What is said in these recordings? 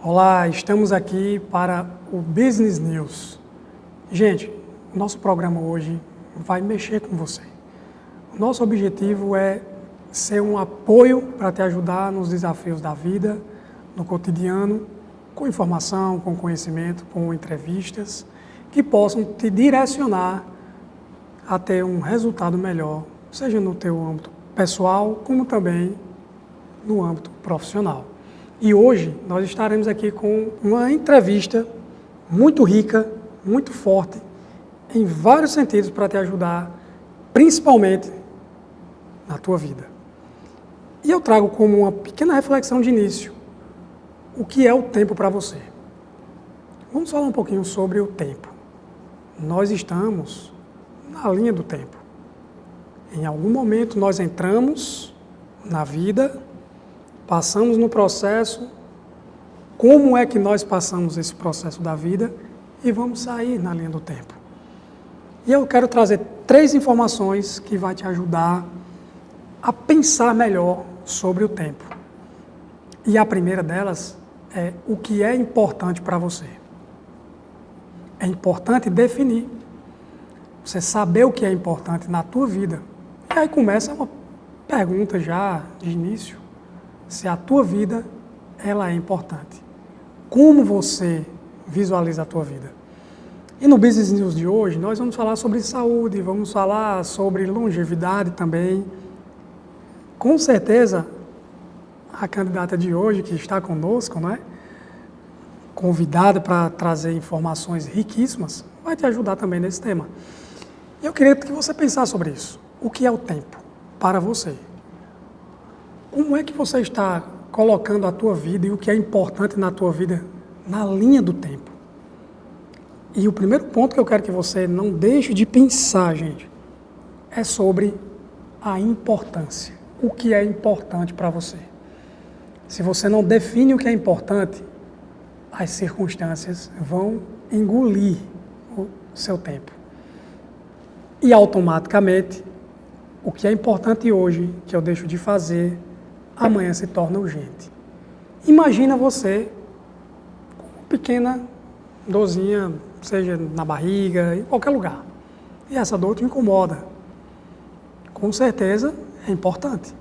Olá, estamos aqui para o Business News. Gente, o nosso programa hoje vai mexer com você. O nosso objetivo é ser um apoio para te ajudar nos desafios da vida, no cotidiano, com informação, com conhecimento, com entrevistas, que possam te direcionar a ter um resultado melhor, seja no teu âmbito pessoal, como também no âmbito profissional. E hoje nós estaremos aqui com uma entrevista muito rica, muito forte, em vários sentidos para te ajudar, principalmente na tua vida. E eu trago como uma pequena reflexão de início, o que é o tempo para você. Vamos falar um pouquinho sobre o tempo. Nós estamos na linha do tempo. Em algum momento nós entramos na vida, passamos no processo, como é que nós passamos esse processo da vida e vamos sair na linha do tempo. E eu quero trazer 3 informações que vai te ajudar a pensar melhor sobre o tempo. E a primeira delas é o que é importante para você. É importante definir, você saber o que é importante na tua vida. E aí começa uma pergunta já de início. Se a tua vida, ela é importante. Como você visualiza a tua vida? E no Business News de hoje, nós vamos falar sobre saúde, vamos falar sobre longevidade também. Com certeza, a candidata de hoje, que está conosco, não é? Convidada para trazer informações riquíssimas, vai te ajudar também nesse tema. E eu queria que você pensasse sobre isso. O que é o tempo para você? Como é que você está colocando a tua vida e o que é importante na tua vida na linha do tempo? E o primeiro ponto que eu quero que você não deixe de pensar, gente, é sobre a importância. O que é importante para você? Se você não define o que é importante, as circunstâncias vão engolir o seu tempo. E automaticamente, o que é importante hoje, que eu deixo de fazer, amanhã se torna urgente. Imagina você com uma pequena dorzinha, seja na barriga, em qualquer lugar. E essa dor te incomoda. Com certeza é importante,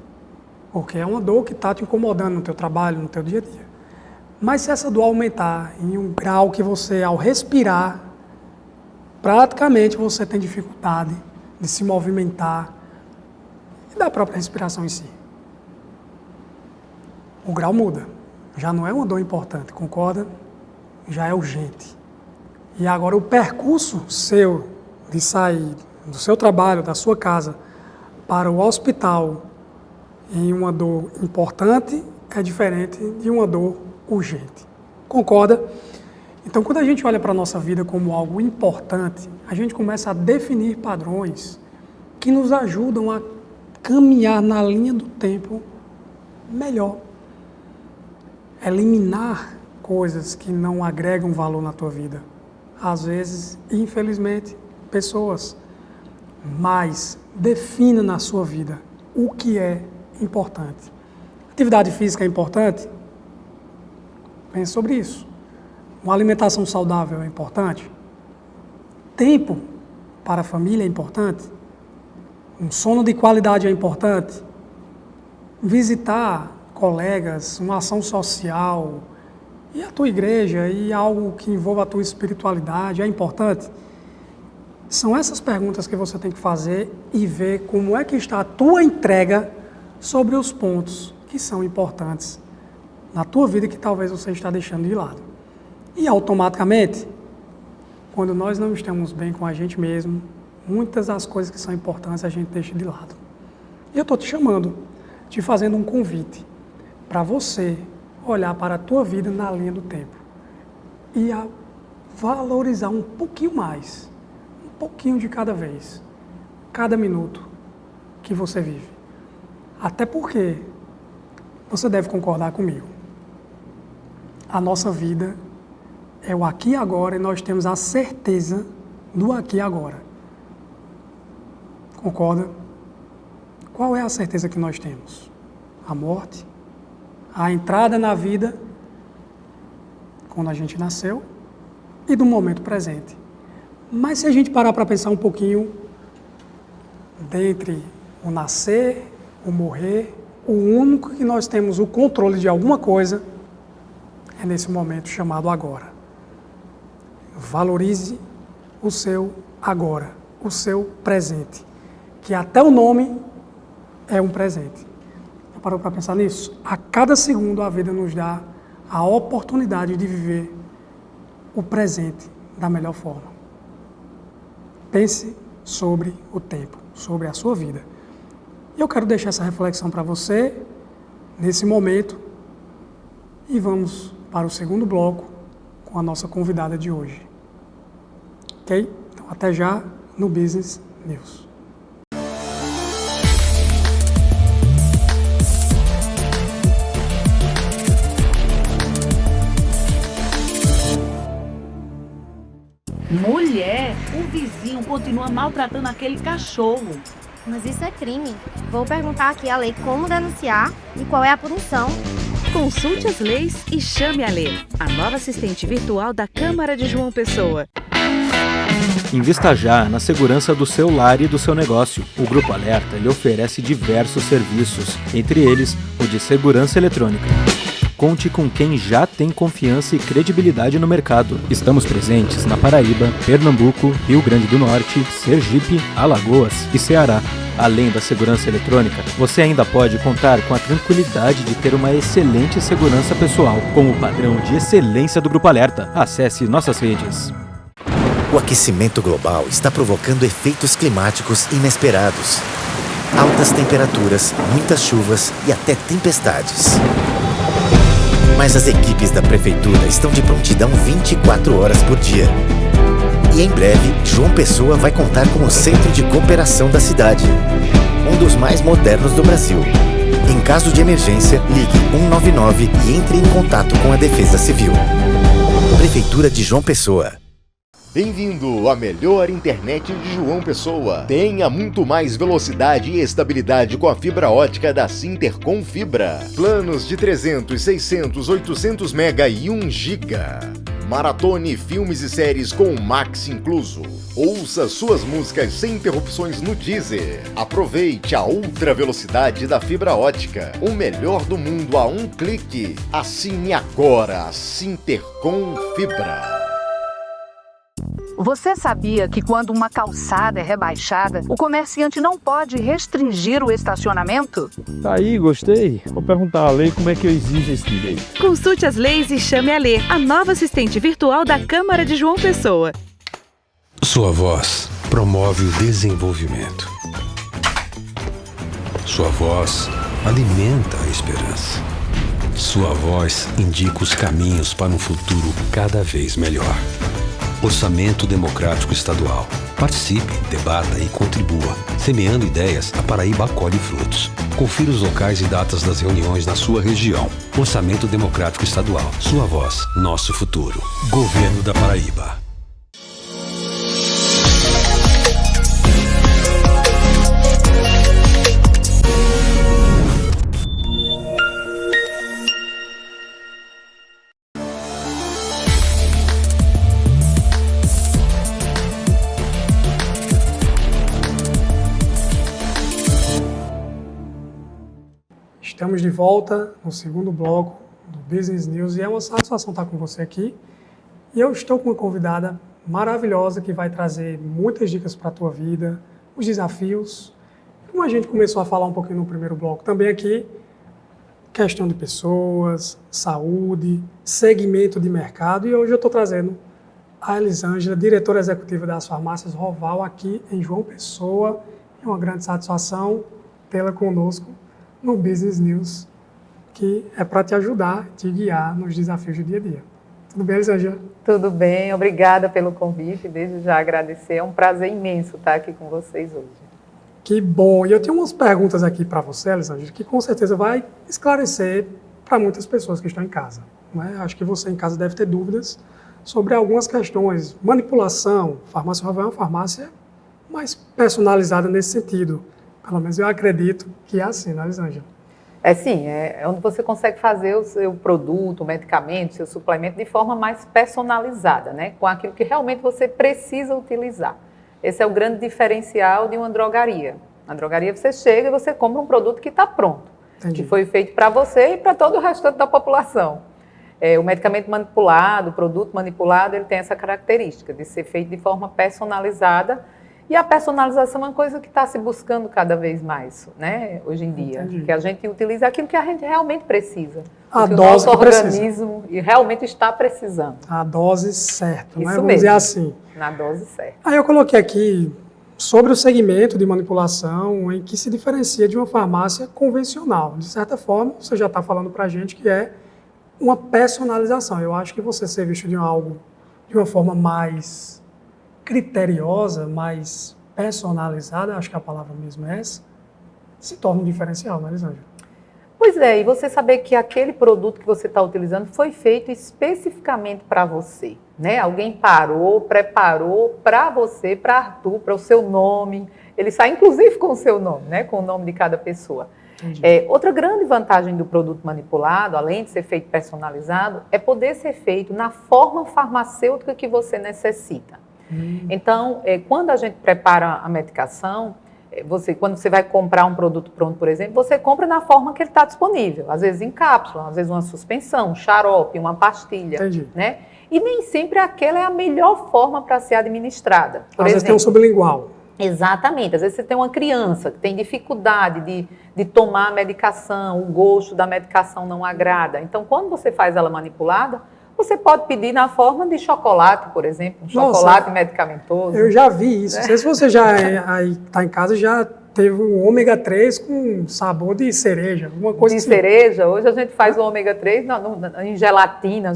porque é uma dor que está te incomodando no teu trabalho, no teu dia a dia. Mas se essa dor aumentar em um grau que você, ao respirar, praticamente você tem dificuldade de se movimentar e da própria respiração em si. O grau muda. Já não é uma dor importante, concorda? Já é urgente. E agora o percurso seu de sair do seu trabalho, da sua casa, para o hospital em uma dor importante é diferente de uma dor urgente. Concorda? Então, quando a gente olha para a nossa vida como algo importante, a gente começa a definir padrões que nos ajudam a caminhar na linha do tempo melhor. Eliminar coisas que não agregam valor na tua vida. Às vezes, infelizmente, pessoas. Mas defina na sua vida o que é importante. Atividade física é importante? Pense sobre isso. Uma alimentação saudável é importante? Tempo para a família é importante? Um sono de qualidade é importante? Visitar colegas, uma ação social, e a tua igreja, e algo que envolva a tua espiritualidade, é importante? São essas perguntas que você tem que fazer e ver como é que está a tua entrega sobre os pontos que são importantes na tua vida e que talvez você está deixando de lado. E automaticamente, quando nós não estamos bem com a gente mesmo, muitas das coisas que são importantes a gente deixa de lado. E eu estou te chamando, te fazendo um convite para você olhar para a tua vida na linha do tempo e a valorizar um pouquinho mais, um pouquinho de cada vez, cada minuto que você vive. Até porque, você deve concordar comigo, a nossa vida é o aqui e agora e nós temos a certeza do aqui e agora. Concorda? Qual é a certeza que nós temos? A morte, a entrada na vida quando a gente nasceu e do momento presente. Mas se a gente parar para pensar um pouquinho, dentre o nascer, o morrer, o único que nós temos o controle de alguma coisa é nesse momento chamado agora. Valorize o seu agora, o seu presente, que até o nome é um presente. Já parou para pensar nisso? A cada segundo a vida nos dá a oportunidade de viver o presente da melhor forma. Pense sobre o tempo, sobre a sua vida. E eu quero deixar essa reflexão para você nesse momento e vamos para o segundo bloco com a nossa convidada de hoje. Ok? Então, até já no Business News. Mulher, o vizinho continua maltratando aquele cachorro. Mas isso é crime. Vou perguntar aqui à lei como denunciar e qual é a punição. Consulte as leis e chame a Lê, a nova assistente virtual da Câmara de João Pessoa. Invista já na segurança do seu lar e do seu negócio. O Grupo Alerta lhe oferece diversos serviços, entre eles o de segurança eletrônica. Conte com quem já tem confiança e credibilidade no mercado. Estamos presentes na Paraíba, Pernambuco, Rio Grande do Norte, Sergipe, Alagoas e Ceará. Além da segurança eletrônica, você ainda pode contar com a tranquilidade de ter uma excelente segurança pessoal, com o padrão de excelência do Grupo Alerta. Acesse nossas redes. O aquecimento global está provocando efeitos climáticos inesperados. Altas temperaturas, muitas chuvas e até tempestades. Mas as equipes da Prefeitura estão de prontidão 24 horas por dia. E em breve, João Pessoa vai contar com o Centro de Cooperação da cidade, um dos mais modernos do Brasil. Em caso de emergência, ligue 199 e entre em contato com a Defesa Civil. Prefeitura de João Pessoa. Bem-vindo à melhor internet de João Pessoa. Tenha muito mais velocidade e estabilidade com a fibra ótica da Sintercom Fibra. Planos de 300, 600, 800 mega e 1 giga. Maratone filmes e séries com o Max incluso. Ouça suas músicas sem interrupções no Deezer. Aproveite a ultra velocidade da fibra ótica. O melhor do mundo a um clique. Assine agora a Sintercom Fibra. Você sabia que quando uma calçada é rebaixada, o comerciante não pode restringir o estacionamento? Tá aí, gostei. Vou perguntar à lei como é que eu exijo esse direito. Consulte as leis e chame a Lê, a nova assistente virtual da Câmara de João Pessoa. Sua voz promove o desenvolvimento. Sua voz alimenta a esperança. Sua voz indica os caminhos para um futuro cada vez melhor. Orçamento Democrático Estadual. Participe, debata e contribua. Semeando ideias, a Paraíba colhe frutos. Confira os locais e datas das reuniões na sua região. Orçamento Democrático Estadual. Sua voz, nosso futuro. Governo da Paraíba. Estamos de volta no segundo bloco do Business News e é uma satisfação estar com você aqui. E eu estou com uma convidada maravilhosa que vai trazer muitas dicas para a tua vida, os desafios. Como a gente começou a falar um pouquinho no primeiro bloco, também aqui, questão de pessoas, saúde, segmento de mercado. E hoje eu estou trazendo a Elisângela, diretora executiva das farmácias Roval, aqui em João Pessoa. É uma grande satisfação tê-la conosco no Business News, que é para te ajudar, te guiar nos desafios do dia a dia. Tudo bem, Elisângela? Tudo bem, obrigada pelo convite, desde já agradecer, é um prazer imenso estar aqui com vocês hoje. Que bom, e eu tenho umas perguntas aqui para você, Elisângela, que com certeza vai esclarecer para muitas pessoas que estão em casa. Né? Acho que você em casa deve ter dúvidas sobre algumas questões, manipulação. Farmácia Roval é uma farmácia mais personalizada nesse sentido. Pelo menos eu acredito que é assim, né, Elisângela? Sim, é onde você consegue fazer o seu produto, o medicamento, o seu suplemento de forma mais personalizada, né? Com aquilo que realmente você precisa utilizar. Esse é o grande diferencial de uma drogaria. Na drogaria você chega e você compra um produto que está pronto, Entendi. que foi feito para você e para todo o restante da população. O medicamento manipulado, o produto manipulado, ele tem essa característica de ser feito de forma personalizada. E a personalização é uma coisa que está se buscando cada vez mais, né, hoje em dia. Entendi. Que a gente utiliza aquilo que a gente realmente precisa. A que o dose nosso que precisa. organismo realmente está precisando. A dose certa, né? Isso Vamos dizer mesmo. assim. Na dose certa. Aí eu coloquei aqui sobre o segmento de manipulação em que se diferencia de uma farmácia convencional. De certa forma, você já está falando para a gente que é uma personalização. Eu acho que você ser visto de algo de uma forma mais criteriosa, mais personalizada, acho que a palavra mesmo é essa, se torna um diferencial, não é, Elisângela? Pois é, e você saber que aquele produto que você está utilizando foi feito especificamente para você, né? Alguém preparou para você, para Arthur, para o seu nome. Ele sai inclusive com o seu nome, né? Com o nome de cada pessoa. Outra grande vantagem do produto manipulado, além de ser feito personalizado, é poder ser feito na forma farmacêutica que você necessita. Então, quando a gente prepara a medicação, quando você vai comprar um produto pronto, por exemplo, você compra na forma que ele está disponível. Às vezes em cápsula, às vezes uma suspensão, um xarope, uma pastilha. Entendi. Né? E nem sempre aquela é a melhor forma para ser administrada. Às vezes tem um sublingual. Exatamente. Às vezes você tem uma criança que tem dificuldade de tomar a medicação, o gosto da medicação não agrada. Então, quando você faz ela manipulada, você pode pedir na forma de chocolate, por exemplo, um chocolate medicamentoso. Eu já vi isso. Não sei se você já está em casa já teve um ômega 3 com sabor de cereja, alguma coisa de assim. cereja. Hoje a gente faz o ômega 3 em gelatina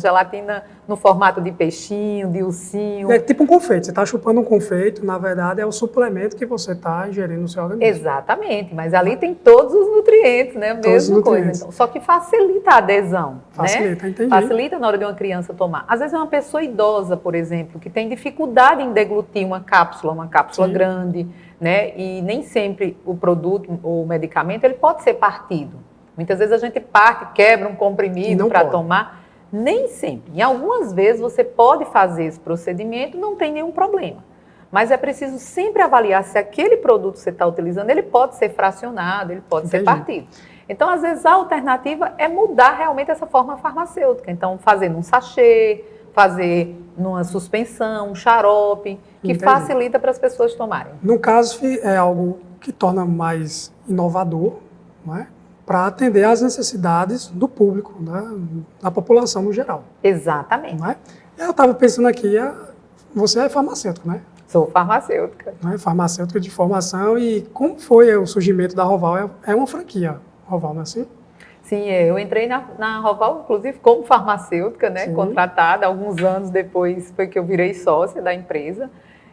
no formato de peixinho, de ursinho. É tipo um confeito. Você está chupando um confeito, na verdade é o suplemento que você está ingerindo no seu organismo. Exatamente, mas ali tem todos os nutrientes, né? Mesma coisa. Então, só que facilita a adesão. Facilita, né? entendi. Facilita na hora de uma criança tomar. Às vezes é uma pessoa idosa, por exemplo, que tem dificuldade em deglutir uma cápsula Sim. grande, né? E nem sempre o produto ou o medicamento ele pode ser partido. Muitas vezes a gente parte, quebra um comprimido para tomar. Nem sempre. Em algumas vezes você pode fazer esse procedimento, não tem nenhum problema. Mas é preciso sempre avaliar se aquele produto que você está utilizando, ele pode ser fracionado, ele pode ser partido. Então, às vezes, a alternativa é mudar realmente essa forma farmacêutica. Então, fazer num sachê, fazer numa suspensão, um xarope, que facilita para as pessoas tomarem. No caso, é algo que torna mais inovador, não é? Para atender às necessidades do público, né? Da população no geral. Exatamente. Não é? Eu estava pensando aqui, você é farmacêutico, né? Sou farmacêutica. Não é? Farmacêutica de formação. E como foi o surgimento da Roval? É uma franquia, Roval, não é assim? Sim, eu entrei na Roval, inclusive, como farmacêutica, né? Contratada. Alguns anos depois foi que eu virei sócia da empresa.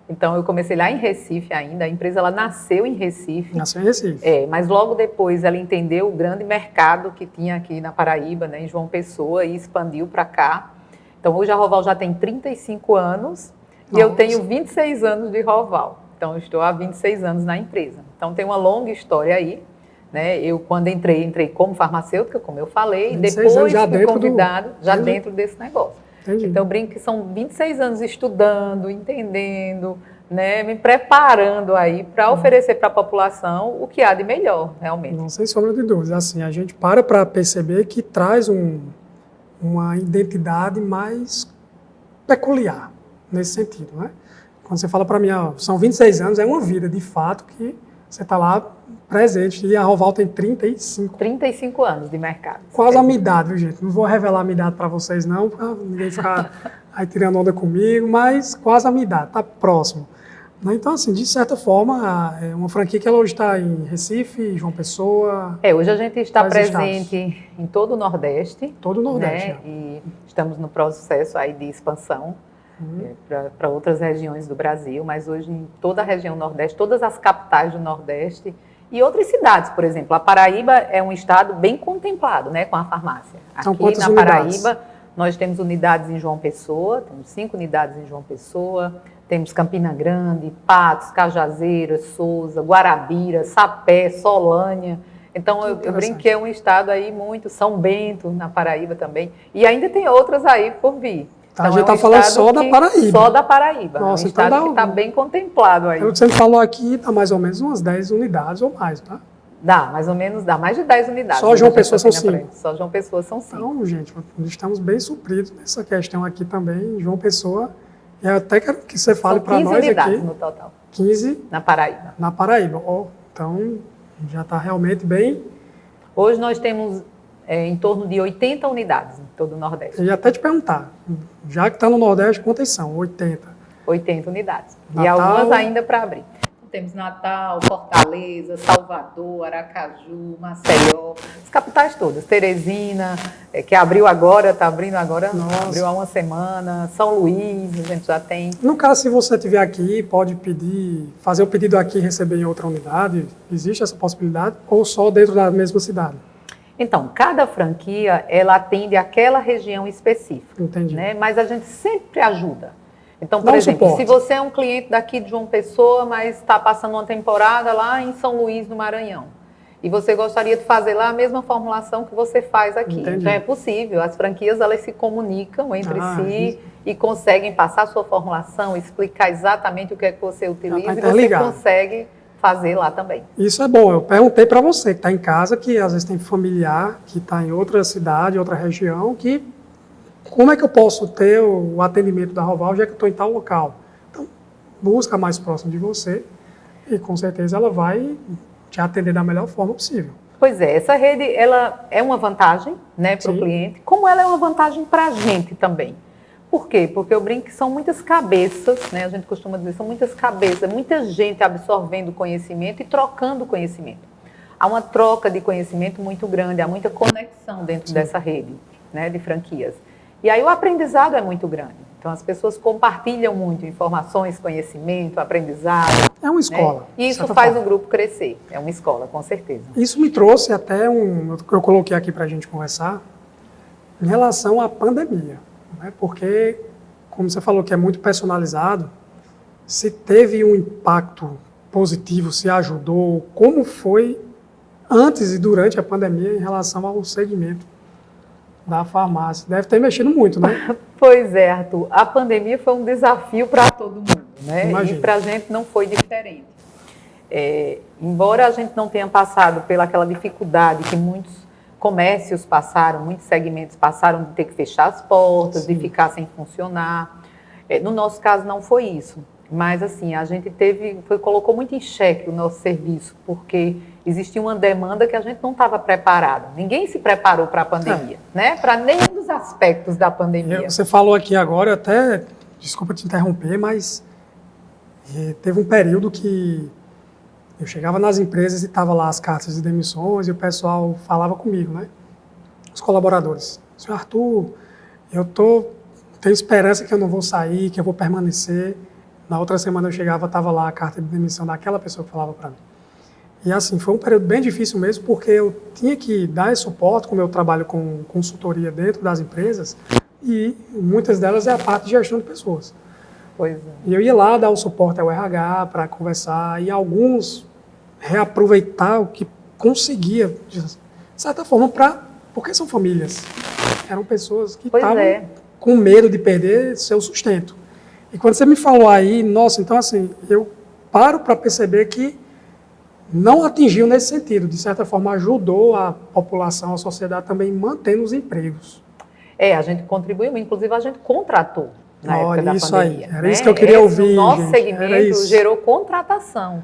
Então, eu comecei lá em Recife ainda. A empresa ela nasceu em Recife. Nasceu em Recife. Mas logo depois ela entendeu o grande mercado que tinha aqui na Paraíba, né, em João Pessoa, e expandiu para cá. Então, hoje a Roval já tem 35 anos e eu tenho 26 anos de Roval. Então, eu estou há 26 anos na empresa. Então, tem uma longa história aí. Né? Eu, quando entrei como farmacêutica, como eu falei, e depois fui convidado dentro desse negócio. Entendi. Então, eu brinco que são 26 anos estudando, entendendo, né, me preparando aí para oferecer para a população o que há de melhor, realmente. Não, sem sombra de dúvidas. Assim, a gente para perceber que traz uma identidade mais peculiar nesse sentido, né? Quando você fala para mim, são 26 anos, é uma vida, de fato, que você está lá presente. E a Roval tem 35 anos de mercado. Quase a minha idade, viu, gente? Não vou revelar a minha idade para vocês, não, para ninguém ficar aí tirando onda comigo, mas quase a minha idade, está próximo. Então, assim, de certa forma, é uma franquia que ela hoje está em Recife, João Pessoa. Hoje a gente está presente em todo o Nordeste. Todo o Nordeste. Né? E estamos no processo aí de expansão para outras regiões do Brasil, mas hoje em toda a região Nordeste, todas as capitais do Nordeste e outras cidades, por exemplo. A Paraíba é um estado bem contemplado, né, com a farmácia. São aqui quantas na unidades? Paraíba, nós temos unidades em João Pessoa, temos 5 unidades em João Pessoa, temos Campina Grande, Patos, Cajazeiras, Souza, Guarabira, Sapé, Solânia. Então, eu brinco que é um estado aí muito, São Bento, na Paraíba também, e ainda tem outras aí por vir. Então, a gente é um está falando só da que, Paraíba. Só da Paraíba. Nossa, um estado que está bem contemplado aí. Você falou aqui, está mais ou menos umas 10 unidades ou mais, tá? Dá, mais ou menos, dá mais de 10 unidades. Só João Pessoa são 5. Só João Pessoa são 5. Então, gente, estamos bem supridos nessa questão aqui também, João Pessoa. E até quero que você fale para nós aqui. 15 unidades no total. 15 na Paraíba. Na Paraíba. Então, já está realmente bem... Hoje nós temos em torno de 80 unidades em todo o Nordeste. Eu ia até te perguntar, já que está no Nordeste, quantas são? 80? 80 unidades. Natal... E algumas ainda para abrir. Temos Natal, Fortaleza, Salvador, Aracaju, Maceió, as capitais todas. Teresina, que abriu agora, está abrindo agora, abriu há uma semana. São Luís, a gente já tem. No caso, se você estiver aqui, pode pedir, fazer o pedido aqui e receber em outra unidade? Existe essa possibilidade? Ou só dentro da mesma cidade? Então, cada franquia, ela atende aquela região específica. Entendi. Né? Mas a gente sempre ajuda. Então, por exemplo, se você é um cliente daqui de João Pessoa, mas está passando uma temporada lá em São Luís, no Maranhão, e você gostaria de fazer lá a mesma formulação que você faz aqui. Entendi. Então, é possível. As franquias, elas se comunicam entre si e conseguem passar a sua formulação, explicar exatamente o que é que você utiliza e você consegue fazer lá também. Isso é bom. Eu perguntei para você que está em casa, que às vezes tem familiar, que está em outra cidade, outra região, que como é que eu posso ter o atendimento da Roval, já que eu estou em tal local? Então, busca mais próximo de você e com certeza ela vai te atender da melhor forma possível. Pois é, essa rede ela é uma vantagem, né, para o cliente, como ela é uma vantagem para a gente também. Por quê? Porque eu brinco que são muitas cabeças, né, a gente costuma dizer, são muitas cabeças, muita gente absorvendo conhecimento e trocando conhecimento. Há uma troca de conhecimento muito grande, há muita conexão dentro dessa rede, né, de franquias. E aí o aprendizado é muito grande. Então as pessoas compartilham muito informações, conhecimento, aprendizado. É uma escola. Né? E isso faz o grupo crescer. É uma escola, com certeza. Isso me trouxe até eu coloquei aqui para a gente conversar, em relação à pandemia. Né? Porque, como você falou que é muito personalizado, se teve um impacto positivo, se ajudou, como foi antes e durante a pandemia em relação ao segmento da farmácia. Deve ter mexido muito, né? Pois é, Arthur. A pandemia foi um desafio para todo mundo, né? Imagina. E para a gente não foi diferente. Embora a gente não tenha passado pelaquela dificuldade que muitos comércios passaram, muitos segmentos passaram de ter que fechar as portas, de ficar sem funcionar. No nosso caso não foi isso. Mas assim, a gente colocou muito em xeque o nosso serviço, porque existia uma demanda que a gente não estava preparado. Ninguém se preparou para a pandemia, né? Para nenhum dos aspectos da pandemia. Você falou aqui agora, até, desculpa te interromper, mas teve um período que eu chegava nas empresas e estava lá as cartas de demissões e o pessoal falava comigo, né? Os colaboradores. Senhor Arthur, tenho esperança que eu não vou sair, que eu vou permanecer. Na outra semana eu chegava, estava lá a carta de demissão daquela pessoa que falava para mim. E assim, foi um período bem difícil mesmo, porque eu tinha que dar esse suporte, como eu trabalho com consultoria dentro das empresas, e muitas delas é a parte de gestão de pessoas. Pois é. E eu ia lá dar o suporte ao RH para conversar, e alguns reaproveitar o que conseguia, de certa forma, porque são famílias. Eram pessoas que estavam com medo de perder seu sustento. E quando você me falou aí, nossa, então assim, eu paro para perceber que não atingiu nesse sentido, de certa forma ajudou a população, a sociedade também mantendo os empregos. A gente contribuiu, inclusive a gente contratou na época da pandemia. Era isso que eu queria ouvir, o nosso segmento gerou contratação.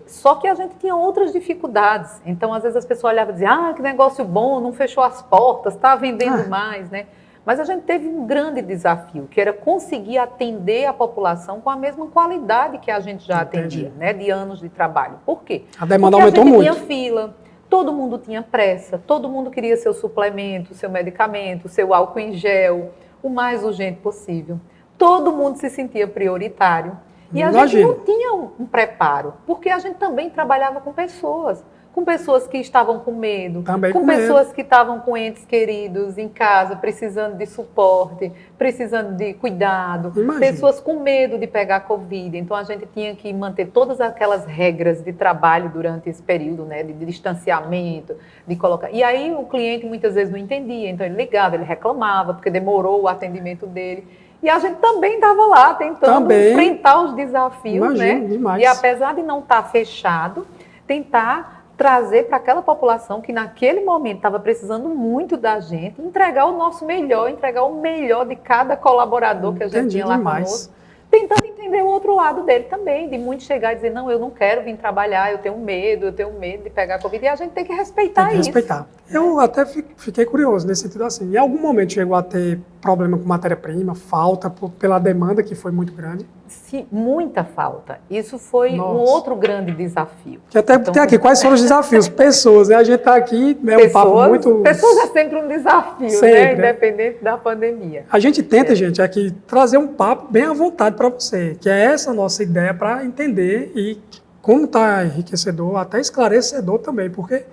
Só que a gente tinha outras dificuldades. Então, às vezes as pessoas olhavam e diziam, que negócio bom, não fechou as portas, está vendendo mais, né? Mas a gente teve um grande desafio, que era conseguir atender a população com a mesma qualidade que a gente já atendia, né, de anos de trabalho. Por quê? A demanda aumentou muito. Porque a gente tinha fila, todo mundo tinha pressa, todo mundo queria seu suplemento, seu medicamento, seu álcool em gel, o mais urgente possível. Todo mundo se sentia prioritário. E a gente não tinha um preparo, porque a gente também trabalhava com pessoas. com pessoas que estavam com medo, Também com com medo. pessoas que estavam com entes queridos em casa, precisando de suporte, precisando de cuidado, Imagina. pessoas com medo de pegar Covid. Então, a gente tinha que manter todas aquelas regras de trabalho durante esse período, né, de distanciamento, de colocar... E aí, o cliente muitas vezes não entendia, então ele ligava, ele reclamava, porque demorou o atendimento dele. E a gente também estava lá, tentando enfrentar os desafios, Imagino, né? demais. E apesar de não estar fechado, tentar trazer para aquela população que naquele momento estava precisando muito da gente, entregar o nosso melhor, entregar o melhor de cada colaborador que a gente Entendi tinha lá demais. conosco, tentando entender o outro lado dele também, de muito chegar e dizer, não, eu não quero vir trabalhar, eu tenho medo de pegar Covid, e a gente tem que respeitar Tem que isso. respeitar. Eu até fiquei curioso nesse sentido assim. Em algum momento chegou a ter problema com matéria-prima, falta pela demanda que foi muito grande? Sim, muita falta. Isso foi um outro grande desafio. Que até Então, tem aqui, quais foram os desafios? Pessoas, né? A gente está aqui, é um papo muito... Pessoas é sempre um desafio, Sempre, né? né? Independente da pandemia. A gente tenta, gente, aqui trazer um papo bem à vontade para você, que é essa a nossa ideia para entender e como está enriquecedor, até esclarecedor também, porque,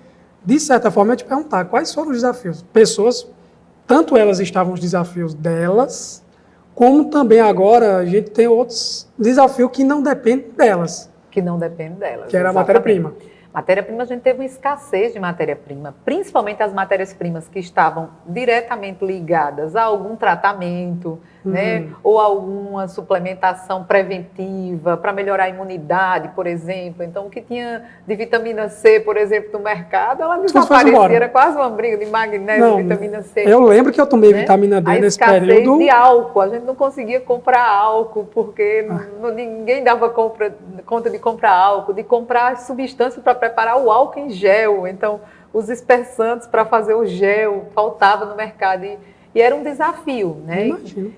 de certa forma, é te perguntar quais foram os desafios. Pessoas, tanto elas estavam os desafios delas, como também agora a gente tem outros desafios que não dependem delas. Que não depende delas. Que era a exatamente. matéria-prima. Matéria-prima, a gente teve uma escassez de matéria-prima, principalmente as matérias-primas que estavam diretamente ligadas a algum tratamento, né, ou alguma suplementação preventiva para melhorar a imunidade, por exemplo. Então, o que tinha de vitamina C, por exemplo, no mercado, ela desaparecia, era quase uma briga de magnésio e vitamina C. Eu lembro que eu tomei vitamina D nesse período. A escassez de álcool, a gente não conseguia comprar álcool, porque ninguém dava conta de comprar álcool, de comprar substâncias para preparar o álcool em gel. Então, os dispersantes para fazer o gel faltava no mercado e era um desafio, né? Imagino.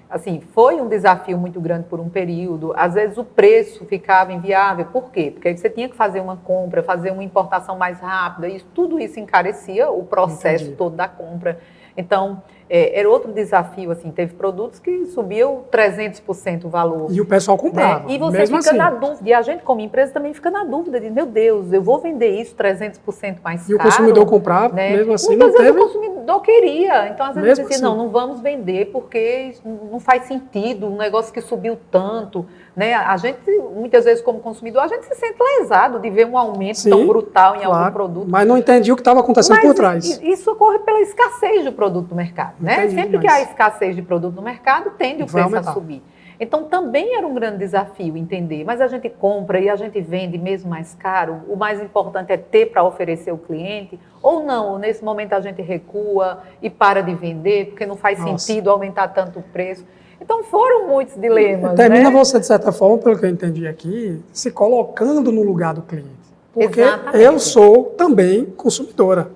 Assim, foi um desafio muito grande por um período. Às vezes o preço ficava inviável. Por quê? Porque aí você tinha que fazer uma compra, fazer uma importação mais rápida. E tudo isso encarecia o processo todo da compra. Então, era outro desafio, assim, teve produtos que subiam 300% o valor. E o pessoal comprava, né? E você mesmo fica assim. na dúvida, e a gente como empresa também fica na dúvida, de meu Deus, eu vou vender isso 300% mais caro. E o consumidor comprava, né? mesmo assim, Muitas não vezes teve... o consumidor queria, então às vezes Mesmo a gente dizia, assim. não vamos vender porque não faz sentido, um negócio que subiu tanto, né? A gente, muitas vezes como consumidor, a gente se sente lesado de ver um aumento tão brutal em algum produto. Mas não entendi o que estava acontecendo por trás. Isso ocorre pela escassez do produto no mercado, né? Entendi, Sempre que há escassez de produto no mercado, tende o vai preço aumentar. a subir. Então, também era um grande desafio entender, mas a gente compra e a gente vende mesmo mais caro, o mais importante é ter para oferecer ao cliente, ou não, ou nesse momento a gente recua e para de vender, porque não faz sentido aumentar tanto o preço. Então, foram muitos dilemas, Termina né? você, de certa forma, pelo que eu entendi aqui, se colocando no lugar do cliente. Porque Exatamente. eu sou também consumidora.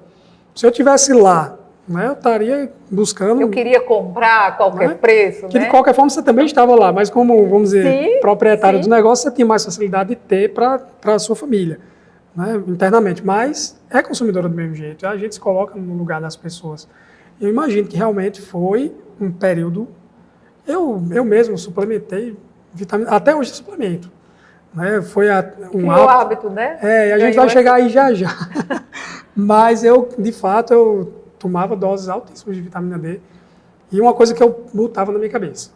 Se eu estivesse lá, né, eu estaria buscando... Eu queria comprar a qualquer preço, Que né? de qualquer forma você também estava lá, mas como, vamos dizer, Sim, proprietário sim. do negócio, você tinha mais facilidade de ter para a sua família, né, internamente. Mas é consumidora do mesmo jeito, a gente se coloca no lugar das pessoas. Eu imagino que realmente foi um período... Eu mesmo suplementei vitamina, até hoje suplemento. Né, foi um hábito, né? E a gente vai chegar aí já. Mas eu, de fato, eu tomava doses altíssimas de vitamina D. E uma coisa que eu botava na minha cabeça.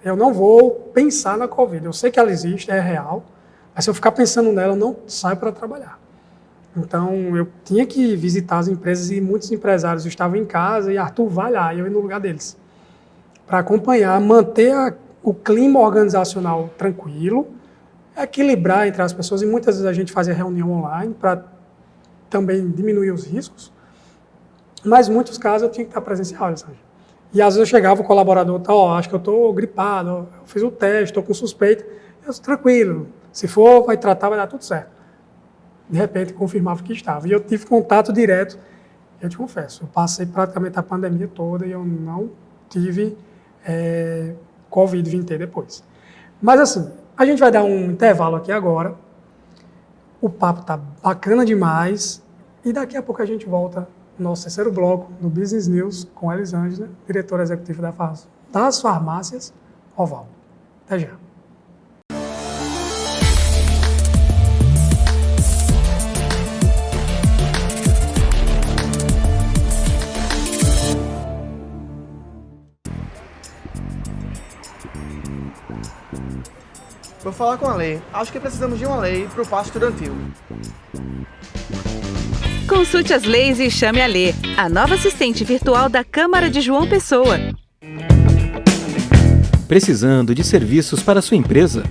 Eu não vou pensar na Covid. Eu sei que ela existe, é real. Mas se eu ficar pensando nela, eu não saio para trabalhar. Então, eu tinha que visitar as empresas e muitos empresários estavam em casa e Arthur, vai lá, e eu ia no lugar deles. Para acompanhar, manter o clima organizacional tranquilo, equilibrar entre as pessoas. E muitas vezes a gente fazia reunião online para também diminuir os riscos. Mas em muitos casos eu tinha que estar presencial, Alessandra. E às vezes eu chegava o colaborador, acho que eu estou gripado, eu fiz o teste, estou com suspeita. Eu disse, tranquilo, se for, vai tratar, vai dar tudo certo. De repente confirmava que estava. E eu tive contato direto, eu te confesso, eu passei praticamente a pandemia toda e eu não tive Covid, vim ter depois. Mas assim, a gente vai dar um intervalo aqui agora, o papo está bacana demais e daqui a pouco a gente volta no nosso terceiro bloco do Business News com a Elisângela, diretora executiva das farmácias Oval. Até já. Vou falar com a lei. Acho que precisamos de uma lei para o passe estudantil. Consulte as leis e chame a Lê, a nova assistente virtual da Câmara de João Pessoa. Precisando de serviços para sua empresa?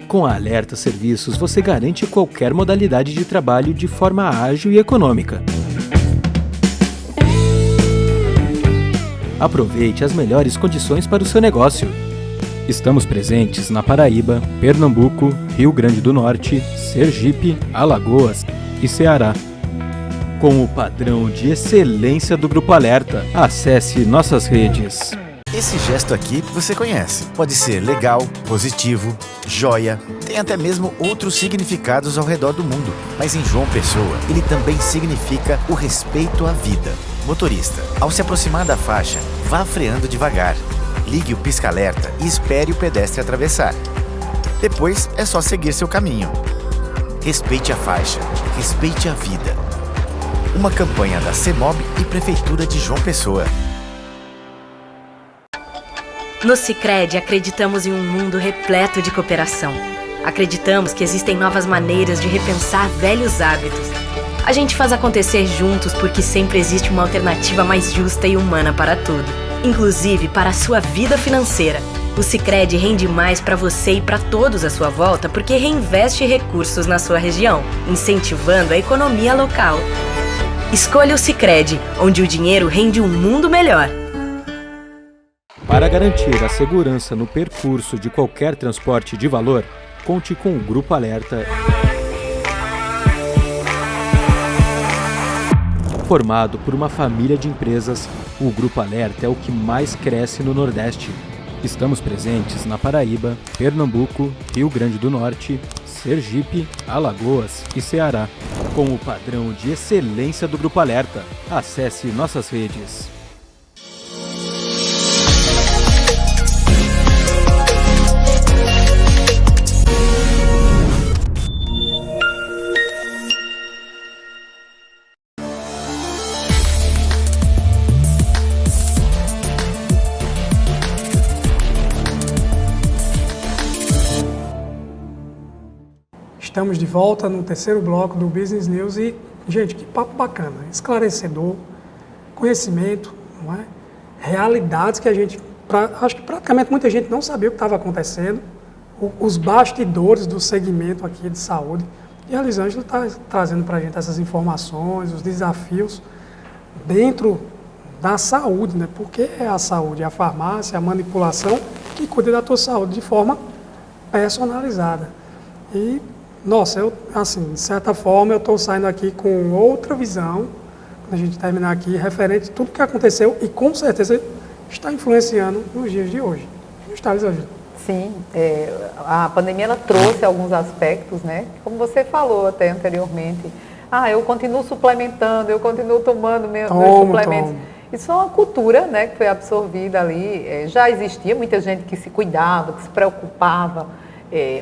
Com a Alerta Serviços, você garante qualquer modalidade de trabalho de forma ágil e econômica. Aproveite as melhores condições para o seu negócio. Estamos presentes na Paraíba, Pernambuco, Rio Grande do Norte, Sergipe, Alagoas e Ceará. Com o padrão de excelência do Grupo Alerta, acesse nossas redes. Esse gesto aqui você conhece. Pode ser legal, positivo, joia, tem até mesmo outros significados ao redor do mundo. Mas em João Pessoa, ele também significa o respeito à vida. Motorista, ao se aproximar da faixa, vá freando devagar. Ligue o pisca-alerta e espere o pedestre atravessar. Depois é só seguir seu caminho. Respeite a faixa, respeite a vida. Uma campanha da CEMOB e Prefeitura de João Pessoa. No Sicredi, acreditamos em um mundo repleto de cooperação. Acreditamos que existem novas maneiras de repensar velhos hábitos. A gente faz acontecer juntos porque sempre existe uma alternativa mais justa e humana para tudo, inclusive para a sua vida financeira. O Sicredi rende mais para você e para todos à sua volta porque reinveste recursos na sua região, incentivando a economia local. Escolha o Sicredi, onde o dinheiro rende um mundo melhor. Para garantir a segurança no percurso de qualquer transporte de valor, conte com o Grupo Alerta. Formado por uma família de empresas, o Grupo Alerta é o que mais cresce no Nordeste. Estamos presentes na Paraíba, Pernambuco, Rio Grande do Norte, Sergipe, Alagoas e Ceará. Com o padrão de excelência do Grupo Alerta, acesse nossas redes. Estamos de volta no terceiro bloco do Business News e, gente, que papo bacana, esclarecedor, conhecimento, não é? Realidades que a gente, acho que praticamente muita gente não sabia o que estava acontecendo, os bastidores do segmento aqui de saúde. E a Elisângela está trazendo para a gente essas informações, os desafios dentro da saúde, né? Porque é a saúde, a farmácia, a manipulação que cuida da tua saúde de forma personalizada. E nossa, eu, assim, de certa forma, eu estou saindo aqui com outra visão, quando a gente terminar aqui, referente a tudo que aconteceu e, com certeza, está influenciando nos dias de hoje. Não está, Elisângela? Sim, a pandemia ela trouxe alguns aspectos, né? Como você falou até anteriormente, eu continuo suplementando, eu continuo tomando meus suplementos. Isso é uma cultura, né, que foi absorvida ali. Já existia muita gente que se cuidava, que se preocupava,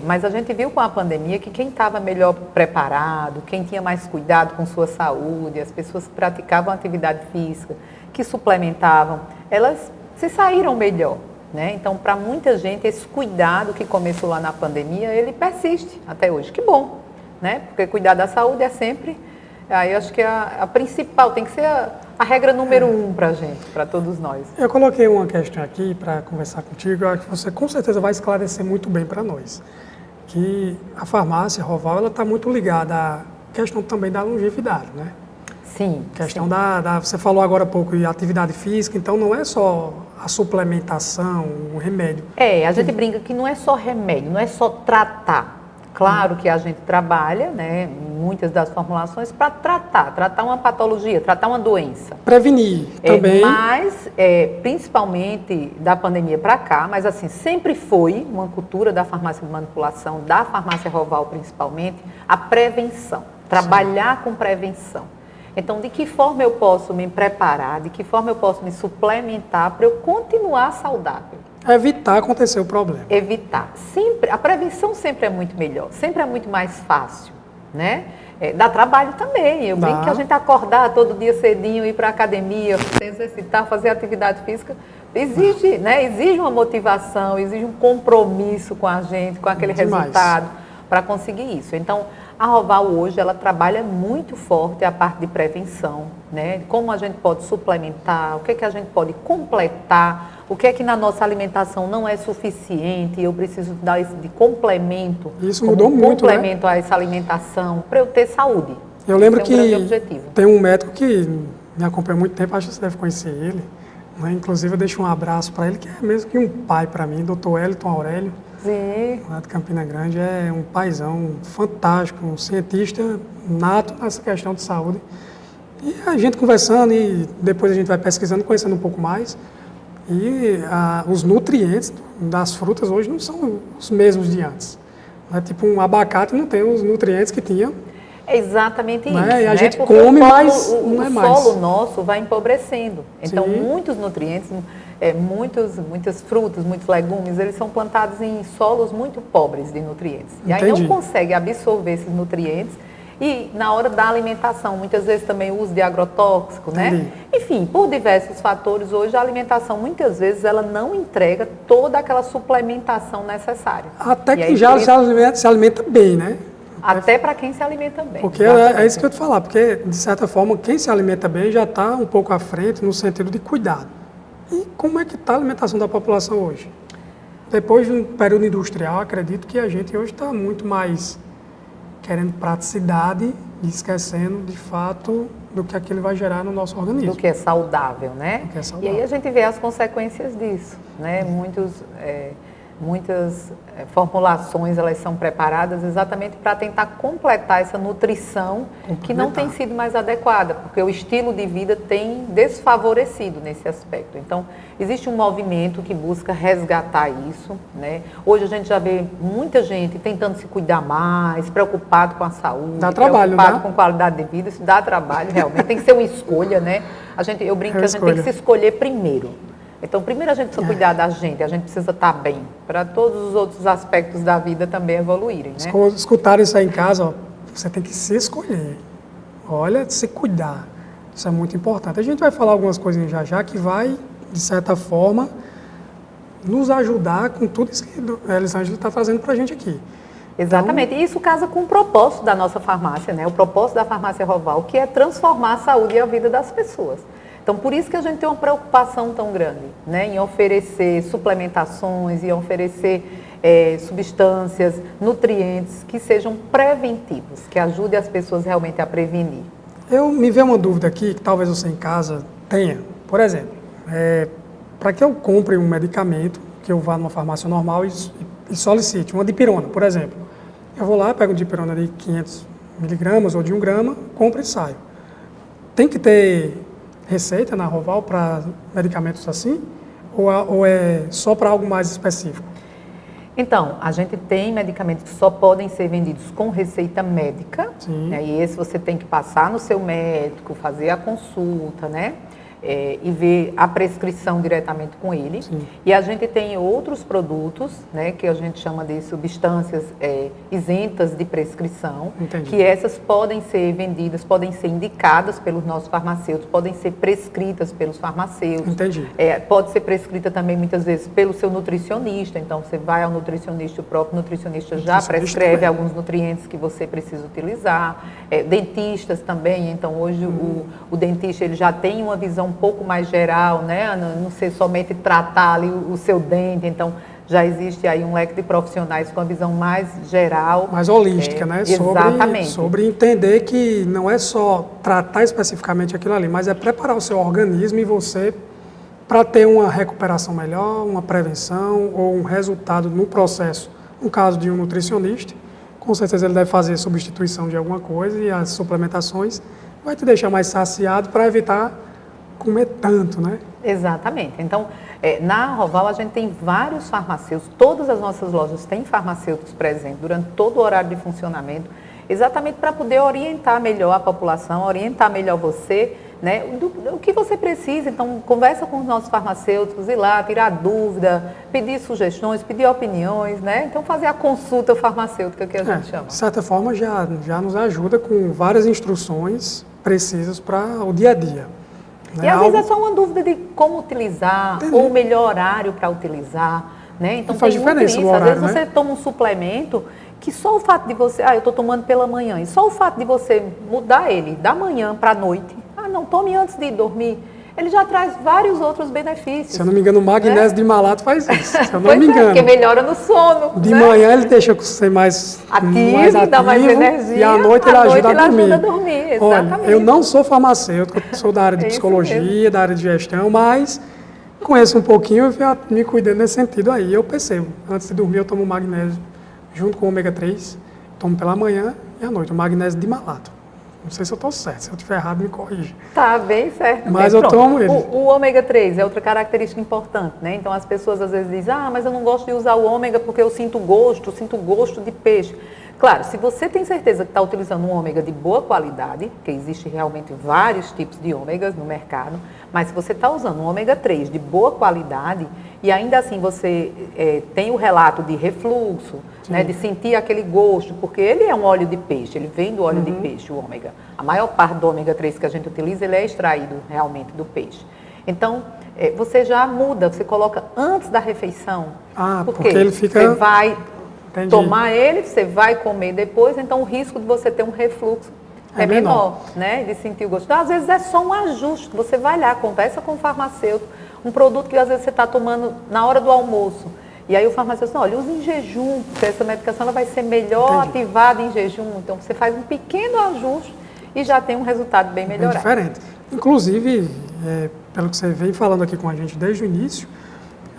mas a gente viu com a pandemia que quem estava melhor preparado, quem tinha mais cuidado com sua saúde, as pessoas que praticavam atividade física, que suplementavam, elas se saíram melhor, né? Então, para muita gente, esse cuidado que começou lá na pandemia, ele persiste até hoje. Que bom, né? Porque cuidar da saúde é sempre, eu acho que a principal, tem que ser a regra número 1 para a gente, para todos nós. Eu coloquei uma questão aqui para conversar contigo, eu acho que você com certeza vai esclarecer muito bem para nós. Que a farmácia Roval, ela está muito ligada à questão também da longevidade, né? Sim. Questão você falou agora há pouco de atividade física, então não é só a suplementação, o remédio. A gente brinca que não é só remédio, não é só tratar. Claro que a gente trabalha, né, muitas das formulações para tratar uma patologia, tratar uma doença. Prevenir também. Mas, principalmente da pandemia para cá, mas assim, sempre foi uma cultura da farmácia de manipulação, da farmácia Roval principalmente, a prevenção, trabalhar com prevenção. Então, de que forma eu posso me preparar, de que forma eu posso me suplementar para eu continuar saudável? Evitar acontecer o problema. Evitar. Sempre, a prevenção sempre é muito melhor, sempre é muito mais fácil, né? Dá trabalho também. Eu brinco que a gente acordar todo dia cedinho, ir para a academia, se exercitar, fazer atividade física, exige, né? Exige uma motivação, exige um compromisso com a gente, com aquele resultado para conseguir isso. Então, a Roval hoje, ela trabalha muito forte a parte de prevenção, né? Como a gente pode suplementar, o que é que a gente pode completar, o que é que na nossa alimentação não é suficiente, eu preciso dar esse de complemento. Isso mudou muito, complemento a essa alimentação, para eu ter saúde. Eu lembro que tem um médico que me acompanha há muito tempo, acho que você deve conhecer ele, né? Inclusive eu deixo um abraço para ele, que é mesmo que um pai para mim, Dr. Elton Aurélio. Sim. Lá de Campina Grande, é um paizão fantástico, um cientista nato nessa questão de saúde. E a gente conversando e depois a gente vai pesquisando, conhecendo um pouco mais. E os nutrientes das frutas hoje não são os mesmos de antes. Né? Tipo um abacate não tem os nutrientes que tinha. É exatamente isso. E a gente porque come, mas não é mais. O solo nosso vai empobrecendo. Então, muitos nutrientes, muitas frutas, muitos legumes, eles são plantados em solos muito pobres de nutrientes. E aí não consegue absorver esses nutrientes. E na hora da alimentação, muitas vezes também o uso de agrotóxico, né? Enfim, por diversos fatores, hoje a alimentação, muitas vezes, ela não entrega toda aquela suplementação necessária. Até que já se alimenta bem, né? Até para quem se alimenta bem. Porque é isso que eu te falar, porque, de certa forma, quem se alimenta bem já está um pouco à frente no sentido de cuidado. E como é que está a alimentação da população hoje? Depois do período industrial, acredito que a gente hoje está muito mais querendo praticidade e esquecendo, de fato, do que aquilo vai gerar no nosso organismo. Do que é saudável, né? Do que é saudável. E aí a gente vê as consequências disso, né? Muitas formulações, elas são preparadas exatamente para tentar completar essa nutrição que não tem sido mais adequada, porque o estilo de vida tem desfavorecido nesse aspecto. Então, existe um movimento que busca resgatar isso, né? Hoje a gente já vê muita gente tentando se cuidar mais, preocupado com a saúde, preocupado com qualidade de vida. Isso dá trabalho, realmente. Tem que ser uma escolha, né? Eu brinco que a gente tem que se escolher primeiro. Então, primeiro a gente precisa cuidar da gente, a gente precisa estar bem, para todos os outros aspectos da vida também evoluírem, né? Escutaram isso aí em casa, ó, você tem que se escolher. Olha, se cuidar. Isso é muito importante. A gente vai falar algumas coisinhas já que vai, de certa forma, nos ajudar com tudo isso que a Elisângela está trazendo para a gente aqui. Exatamente. E isso casa com o propósito da nossa farmácia, né? O propósito da farmácia Roval, que é transformar a saúde e a vida das pessoas. Então, por isso que a gente tem uma preocupação tão grande, né, em oferecer suplementações, em oferecer substâncias, nutrientes que sejam preventivos, que ajudem as pessoas realmente a prevenir. Me veio uma dúvida aqui, que talvez você em casa tenha. Por exemplo, para que eu compre um medicamento, que eu vá numa farmácia normal e solicite uma dipirona, por exemplo. Eu vou lá, pego uma dipirona de 500 miligramas ou de 1 grama, compro e saio. Tem que ter receita na Roval para medicamentos assim? Ou é só para algo mais específico? Então, a gente tem medicamentos que só podem ser vendidos com receita médica. Né? E esse você tem que passar no seu médico, fazer a consulta, né? E ver a prescrição diretamente com ele. E a gente tem outros produtos, né, que a gente chama de substâncias isentas de prescrição, que essas podem ser vendidas, podem ser indicadas pelos nossos farmacêuticos, podem ser prescritas pelos farmacêuticos. Pode ser prescrita também muitas vezes pelo seu nutricionista. Então você vai ao nutricionista, o próprio nutricionista já prescreve alguns nutrientes que você precisa utilizar. Dentistas também. Então hoje o dentista ele já tem uma visão um pouco mais geral, né? Não ser somente tratar ali o seu dente. Então já existe aí um leque de profissionais com a visão mais geral. Mais holística, né? Exatamente. Sobre entender que não é só tratar especificamente aquilo ali, mas é preparar o seu organismo e você para ter uma recuperação melhor, uma prevenção ou um resultado no processo. No caso de um nutricionista, com certeza ele deve fazer substituição de alguma coisa e as suplementações vai te deixar mais saciado para evitar comer tanto, né? Exatamente. Então, na Roval a gente tem vários farmacêuticos, todas as nossas lojas têm farmacêuticos presentes durante todo o horário de funcionamento, exatamente para poder orientar melhor a população, orientar melhor você né, o que você precisa. Então, conversa com os nossos farmacêuticos, ir lá, tirar dúvida, pedir sugestões, pedir opiniões, né? Então, fazer a consulta farmacêutica que a gente chama. De certa forma, já nos ajuda com várias instruções precisas para o dia a dia. E às vezes é só uma dúvida de como utilizar, ou o melhor horário para utilizar, né? Então, faz diferença no horário, às vezes você toma um suplemento que só o fato de você, eu estou tomando pela manhã, e só o fato de você mudar ele da manhã para a noite, não, tome antes de dormir, ele já traz vários outros benefícios. Se eu não me engano, o magnésio de malato faz isso, se eu não pois me engano. Porque melhora no sono. De manhã ele deixa você mais ativo, dá mais energia, e à noite ele ajuda a dormir. Exatamente. Olha, eu não sou farmacêutico, eu sou da área de psicologia, da área de gestão, mas conheço um pouquinho e venho me cuidando nesse sentido aí. Eu percebo, antes de dormir eu tomo magnésio junto com o ômega 3, tomo pela manhã e à noite, o magnésio de malato. Não sei se eu estou certo, se eu estiver errado, me corrija. Tá bem certo. Mas eu tomo ele. O ômega 3 é outra característica importante, né? Então as pessoas às vezes dizem, mas eu não gosto de usar o ômega porque eu sinto gosto de peixe. Claro, se você tem certeza que está utilizando um ômega de boa qualidade, porque existe realmente vários tipos de ômegas no mercado, mas se você está usando um ômega 3 de boa qualidade e ainda assim você tem o relato de refluxo, né, de sentir aquele gosto, porque ele é um óleo de peixe, ele vem do óleo de peixe, o ômega. A maior parte do ômega 3 que a gente utiliza, ele é extraído realmente do peixe. Então, você já muda, você coloca antes da refeição. Porque ele fica... Você vai tomar ele, você vai comer depois, então o risco de você ter um refluxo é menor, né? De sentir o gosto. Então, às vezes é só um ajuste, você vai lá, conversa com o farmacêutico, um produto que às vezes você está tomando na hora do almoço, e aí o farmacêutico diz, olha, use em jejum, porque essa medicação ela vai ser melhor ativada em jejum, então você faz um pequeno ajuste e já tem um resultado bem melhorado. Diferente. Inclusive, pelo que você vem falando aqui com a gente desde o início,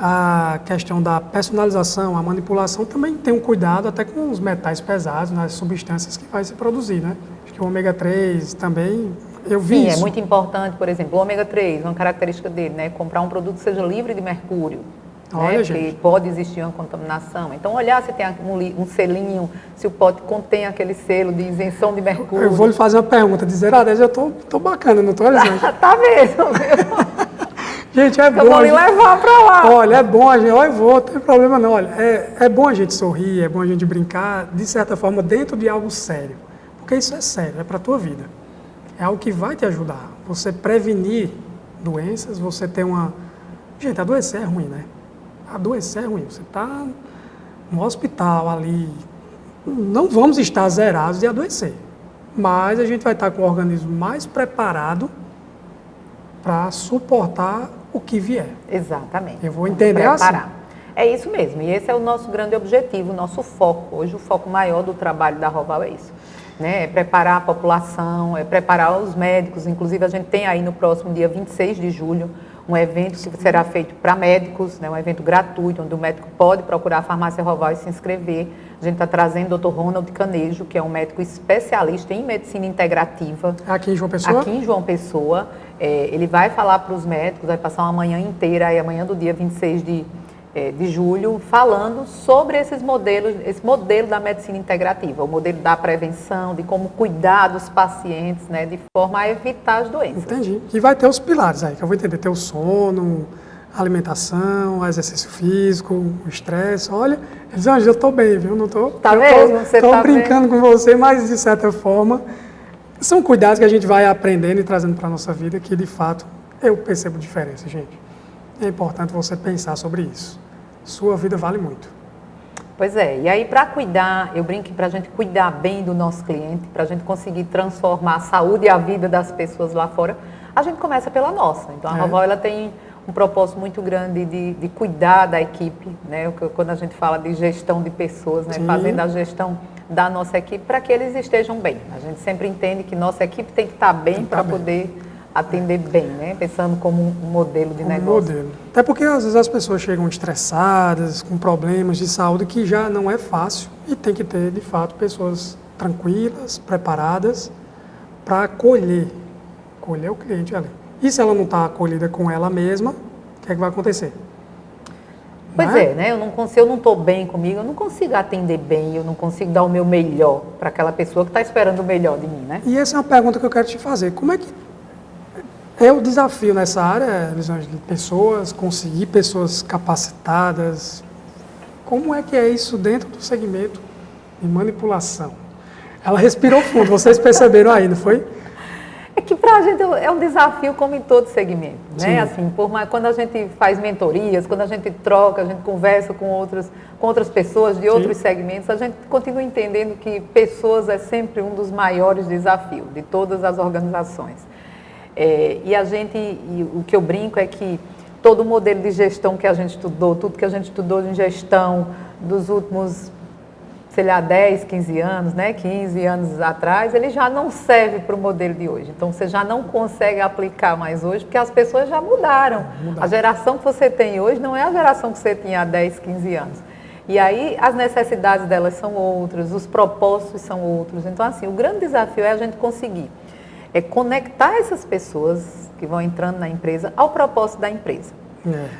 a questão da personalização, a manipulação, também tem um cuidado até com os metais pesados, nas substâncias que vai se produzir, né? Acho que o ômega 3 também, eu vi isso. É muito importante, por exemplo, o ômega 3, uma característica dele, né? Comprar um produto que seja livre de mercúrio. Olha, né? gente. Porque pode existir uma contaminação. Então, olhar se tem um selinho, se o pote contém aquele selo de isenção de mercúrio. Eu vou lhe fazer uma pergunta, de 0 a 10 eu tô bacana, não tô, Elisângela? Tá mesmo, viu? Gente, é bom. Eu vou me levar para lá. Olha, é bom a gente, eu vou, não tem problema não. Olha, é bom a gente sorrir, é bom a gente brincar, de certa forma, dentro de algo sério. Porque isso é sério, é para a tua vida. É algo que vai te ajudar. Você prevenir doenças, você ter uma... Gente, adoecer é ruim, né? Adoecer é ruim. Você está no hospital ali, não vamos estar zerados de adoecer. Mas a gente vai estar com o organismo mais preparado para suportar o que vier. Exatamente. Eu vou entender assim. É isso mesmo, e esse é o nosso grande objetivo, o nosso foco. Hoje o foco maior do trabalho da Roval é isso. Né? É preparar a população, é preparar os médicos. Inclusive a gente tem aí no próximo dia 26 de julho um evento que será feito para médicos, né? Um evento gratuito, onde o médico pode procurar a farmácia Roval e se inscrever. A gente está trazendo o Dr. Ronald Canejo, que é um médico especialista em medicina integrativa. Aqui em João Pessoa? Aqui em João Pessoa. Ele vai falar para os médicos, vai passar uma manhã inteira, aí amanhã do dia 26 de julho, falando sobre esses modelos, esse modelo da medicina integrativa, o modelo da prevenção, de como cuidar dos pacientes, né, de forma a evitar as doenças. Entendi. E vai ter os pilares aí, que eu vou entender, ter o sono, alimentação, exercício físico, o estresse. Olha, Elisângela, eu estou bem, viu? Não estou. Tá mesmo? Você estou tá brincando com você, mas de certa forma são cuidados que a gente vai aprendendo e trazendo para a nossa vida, que de fato eu percebo diferença, gente. É importante você pensar sobre isso. Sua vida vale muito. Pois é, e aí para cuidar, eu brinco que para a gente cuidar bem do nosso cliente, para a gente conseguir transformar a saúde e a vida das pessoas lá fora, a gente começa pela nossa. Então a Roval, ela tem um propósito muito grande de cuidar da equipe, né? Quando a gente fala de gestão de pessoas, né? Fazendo a gestão da nossa equipe para que eles estejam bem. A gente sempre entende que nossa equipe tem que estar bem para poder atender bem, né? Pensando como um modelo de negócio. Modelo. Até porque às vezes as pessoas chegam estressadas, com problemas de saúde que já não é fácil e tem que ter, de fato, pessoas tranquilas, preparadas para acolher o cliente ali. E se ela não está acolhida com ela mesma, o que é que vai acontecer? Pois é, né? Se eu não estou bem comigo, eu não consigo atender bem, eu não consigo dar o meu melhor para aquela pessoa que está esperando o melhor de mim, né? E essa é uma pergunta que eu quero te fazer. Como é que É o desafio nessa área, Elisângela, de pessoas, conseguir pessoas capacitadas. Como é que é isso dentro do segmento de manipulação? Ela respirou fundo, vocês perceberam aí, não foi? É que para a gente é um desafio como em todo segmento, né? Assim, quando a gente faz mentorias, quando a gente troca, a gente conversa com outras pessoas de outros segmentos, a gente continua entendendo que pessoas é sempre um dos maiores desafios de todas as organizações. E o que eu brinco é que todo o modelo de gestão que a gente estudou, tudo que a gente estudou em gestão dos últimos, sei lá, 10, 15 anos, né, 15 anos atrás, ele já não serve para o modelo de hoje. Então, você já não consegue aplicar mais hoje, porque as pessoas já mudaram. A geração que você tem hoje não é a geração que você tinha há 10, 15 anos. E aí, as necessidades delas são outras, os propósitos são outros. Então, assim, o grande desafio é a gente conseguir conectar essas pessoas que vão entrando na empresa ao propósito da empresa.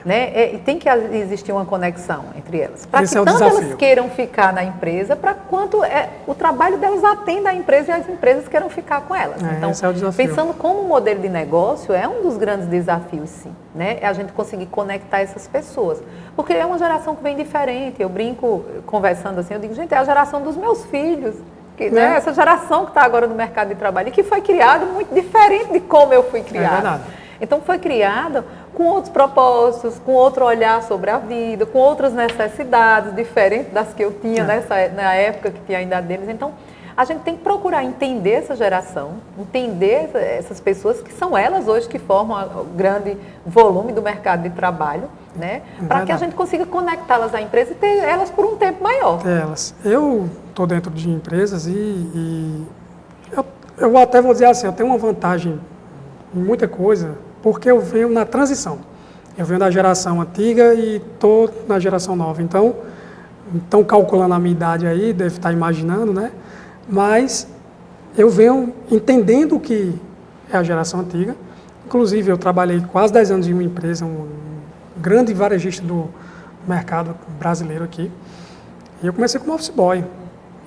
Né? E tem que existir uma conexão entre elas. Para que tanto elas queiram ficar na empresa, para quanto o trabalho delas atenda a empresa e as empresas queiram ficar com elas. Então, pensando como modelo de negócio, é um dos grandes desafios, sim. Né? É a gente conseguir conectar essas pessoas. Porque é uma geração que vem diferente. Eu brinco, conversando assim, eu digo, gente, é a geração dos meus filhos. Né? Essa geração que está agora no mercado de trabalho e que foi criada muito diferente de como eu fui criada. É verdade. Então, foi criada com outros propósitos, com outro olhar sobre a vida, com outras necessidades diferentes das que eu tinha na época que tinha ainda deles. Então, a gente tem que procurar entender essa geração, entender essas pessoas que são elas hoje que formam o grande volume do mercado de trabalho, né? Para que a gente consiga conectá-las à empresa e ter elas por um tempo maior. Eu estou dentro de empresas e eu até vou dizer assim, eu tenho uma vantagem em muita coisa, porque eu venho na transição. Eu venho da geração antiga e estou na geração nova. Então, calculando a minha idade aí, deve estar imaginando, né? Mas eu venho entendendo o que é a geração antiga. Inclusive, eu trabalhei quase 10 anos em uma empresa, um grande varejista do mercado brasileiro aqui. E eu comecei como office boy.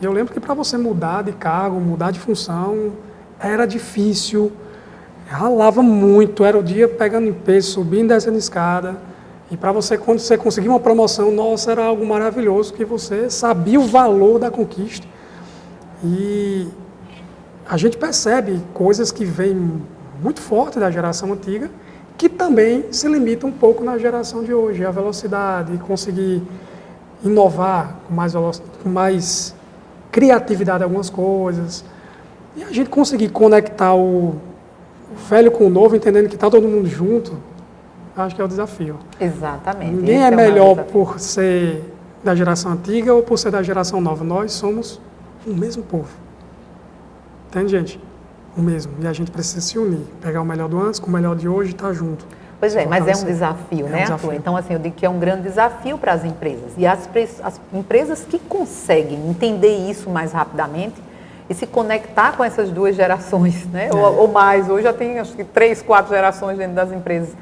E eu lembro que para você mudar de cargo, mudar de função, era difícil. Ralava muito, era o dia pegando em peso, subindo e descendo escada. E para você, quando você conseguia uma promoção, nossa, era algo maravilhoso, que você sabia o valor da conquista. E a gente percebe coisas que vêm muito forte da geração antiga, que também se limitam um pouco na geração de hoje. A velocidade, conseguir inovar com mais criatividade em algumas coisas. E a gente conseguir conectar o velho com o novo, entendendo que está todo mundo junto, acho que é o desafio. Exatamente. Ninguém é melhor por ser da geração antiga ou por ser da geração nova. Nós somos o mesmo povo. Entende, gente? O mesmo. E a gente precisa se unir. Pegar o melhor do antes com o melhor de hoje e estar junto. Pois é, mas é um desafio, né, Arthur? Então, assim, eu digo que é um grande desafio para as empresas. E as empresas que conseguem entender isso mais rapidamente e se conectar com essas duas gerações, né? Ou mais. Hoje já tem, acho que 3, 4 gerações dentro das empresas.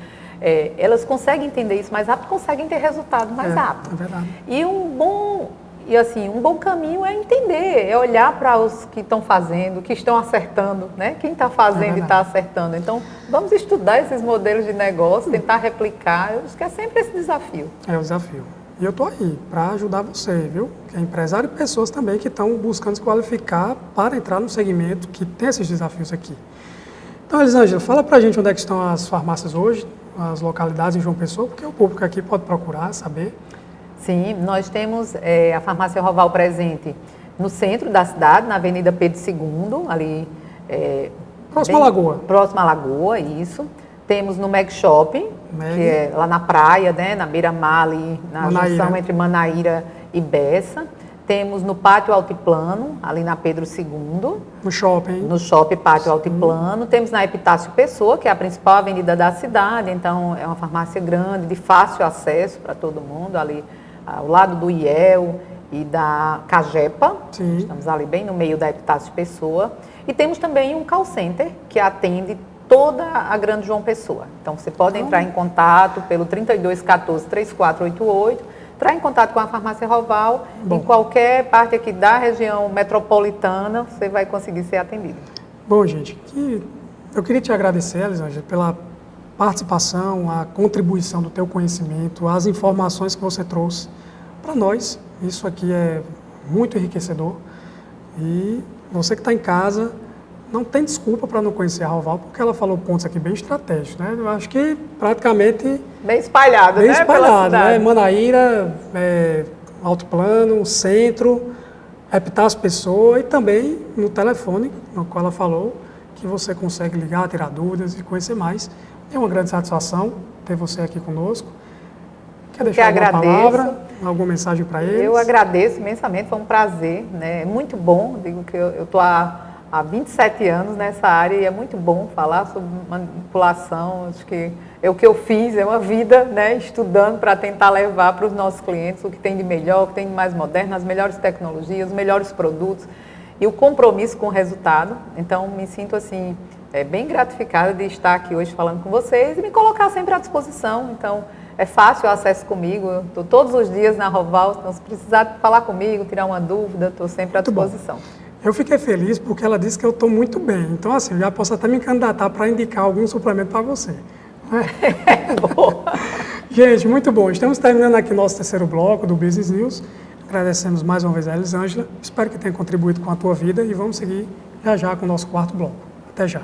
Elas conseguem entender isso mais rápido, conseguem ter resultado mais rápido. É verdade. E um bom caminho é entender, é olhar para os que estão fazendo, que estão acertando, né? Quem está fazendo e está acertando. Então, vamos estudar esses modelos de negócio, tentar replicar. Eu acho que é sempre esse desafio. É o desafio. E eu estou aí para ajudar você, viu? Que é empresário e pessoas também que estão buscando se qualificar para entrar no segmento que tem esses desafios aqui. Então, Elisângela, fala para a gente onde é que estão as farmácias hoje, as localidades em João Pessoa, porque o público aqui pode procurar, saber. Sim, nós temos a Farmácia Roval presente no centro da cidade, na Avenida Pedro II, ali... próximo à Lagoa. Próximo à Lagoa, isso. Temos no Meg Shopping, que é lá na praia, né, na beira-mar, ali, na junção entre Manaíra e Bessa. Temos no Pátio Altiplano, ali na Pedro II. No shopping. No shopping Pátio Altiplano. Temos na Epitácio Pessoa, que é a principal avenida da cidade. Então, é uma farmácia grande, de fácil acesso para todo mundo, ali ao lado do IEL e da Cagepa. Sim. Estamos ali bem no meio da Epitácio Pessoa. E temos também um call center que atende toda a Grande João Pessoa. Então, você pode entrar em contato pelo 3214-3488, entrar em contato com a Farmácia Roval, em qualquer parte aqui da região metropolitana, você vai conseguir ser atendido. Bom, gente, que Eu queria te agradecer, Elisângela, pela participação, a contribuição do teu conhecimento, as informações que você trouxe para nós. Isso aqui é muito enriquecedor. E você que está em casa, não tem desculpa para não conhecer a Roval, porque ela falou pontos aqui bem estratégicos, né? Eu acho que praticamente... Bem espalhado, bem né? espalhado, né? Manaíra, Alto Plano, Centro, Epitácio Pessoa e também no telefone, no qual ela falou, que você consegue ligar, tirar dúvidas e conhecer mais. É uma grande satisfação ter você aqui conosco. Quer deixar alguma palavra, alguma mensagem para eles? Eu agradeço imensamente, foi um prazer, né? É muito bom, digo que eu estou há 27 anos nessa área e é muito bom falar sobre manipulação. Acho que é o que eu fiz, é uma vida, né, estudando para tentar levar para os nossos clientes o que tem de melhor, o que tem de mais moderno, as melhores tecnologias, os melhores produtos e o compromisso com o resultado. Então, me sinto assim, bem gratificada de estar aqui hoje falando com vocês e me colocar sempre à disposição. Então, é fácil o acesso comigo, eu estou todos os dias na Roval, então se precisar falar comigo, tirar uma dúvida, estou sempre à disposição. Eu fiquei feliz porque ela disse que eu estou muito bem. Então, assim, eu já posso até me candidatar para indicar algum suplemento para você. Boa. Gente, muito bom. Estamos terminando aqui nosso terceiro bloco do Business News. Agradecemos mais uma vez a Elisângela. Espero que tenha contribuído com a tua vida e vamos seguir já com o nosso quarto bloco. Até já.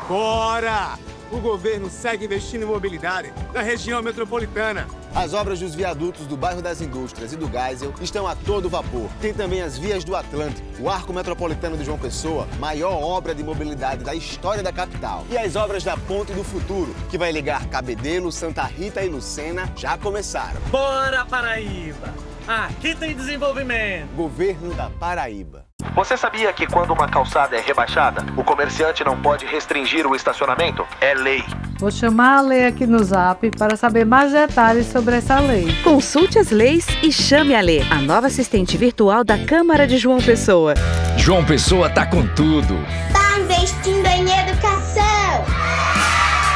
Bora! O governo segue investindo em mobilidade na região metropolitana. As obras dos viadutos do bairro das Indústrias e do Geisel estão a todo vapor. Tem também as vias do Atlântico, o Arco Metropolitano de João Pessoa, maior obra de mobilidade da história da capital. E as obras da Ponte do Futuro, que vai ligar Cabedelo, Santa Rita e Lucena, já começaram. Bora, Paraíba! Aqui tem desenvolvimento! Governo da Paraíba. Você sabia que quando uma calçada é rebaixada, o comerciante não pode restringir o estacionamento? É lei. Vou chamar a lei aqui no Zap para saber mais detalhes sobre essa lei. Consulte as leis e chame a Lê, a nova assistente virtual da Câmara de João Pessoa. João Pessoa tá com tudo. Tá investindo em educação.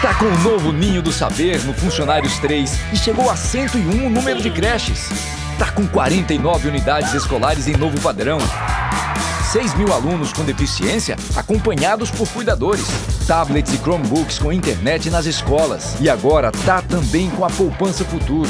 Tá com o novo Ninho do Saber no Funcionários 3 e chegou a 101 o número de creches. Tá com 49 unidades escolares em novo padrão. 6.000 alunos com deficiência acompanhados por cuidadores. Tablets e Chromebooks com internet nas escolas. E agora tá também com a Poupança Futuro.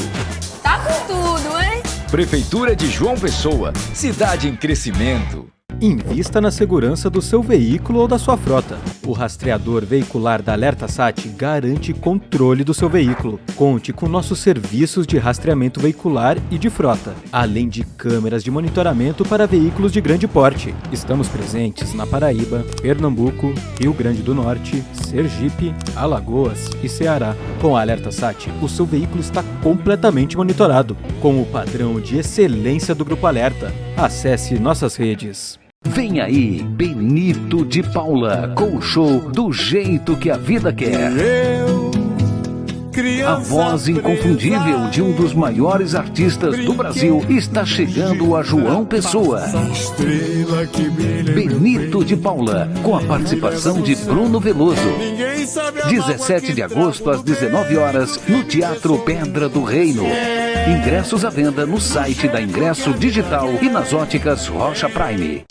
Tá com tudo, hein? Prefeitura de João Pessoa. Cidade em crescimento. Invista na segurança do seu veículo ou da sua frota. O rastreador veicular da AlertaSat garante controle do seu veículo. Conte com nossos serviços de rastreamento veicular e de frota, além de câmeras de monitoramento para veículos de grande porte. Estamos presentes na Paraíba, Pernambuco, Rio Grande do Norte, Sergipe, Alagoas e Ceará. Com a AlertaSat, o seu veículo está completamente monitorado, com o padrão de excelência do Grupo Alerta. Acesse nossas redes. Vem aí, Benito de Paula, com o show Do Jeito que a Vida Quer. A voz inconfundível de um dos maiores artistas do Brasil está chegando a João Pessoa. Benito de Paula, com a participação de Bruno Veloso. 17 de agosto às 19 horas no Teatro Pedra do Reino. Ingressos à venda no site da Ingresso Digital e nas óticas Rocha Prime.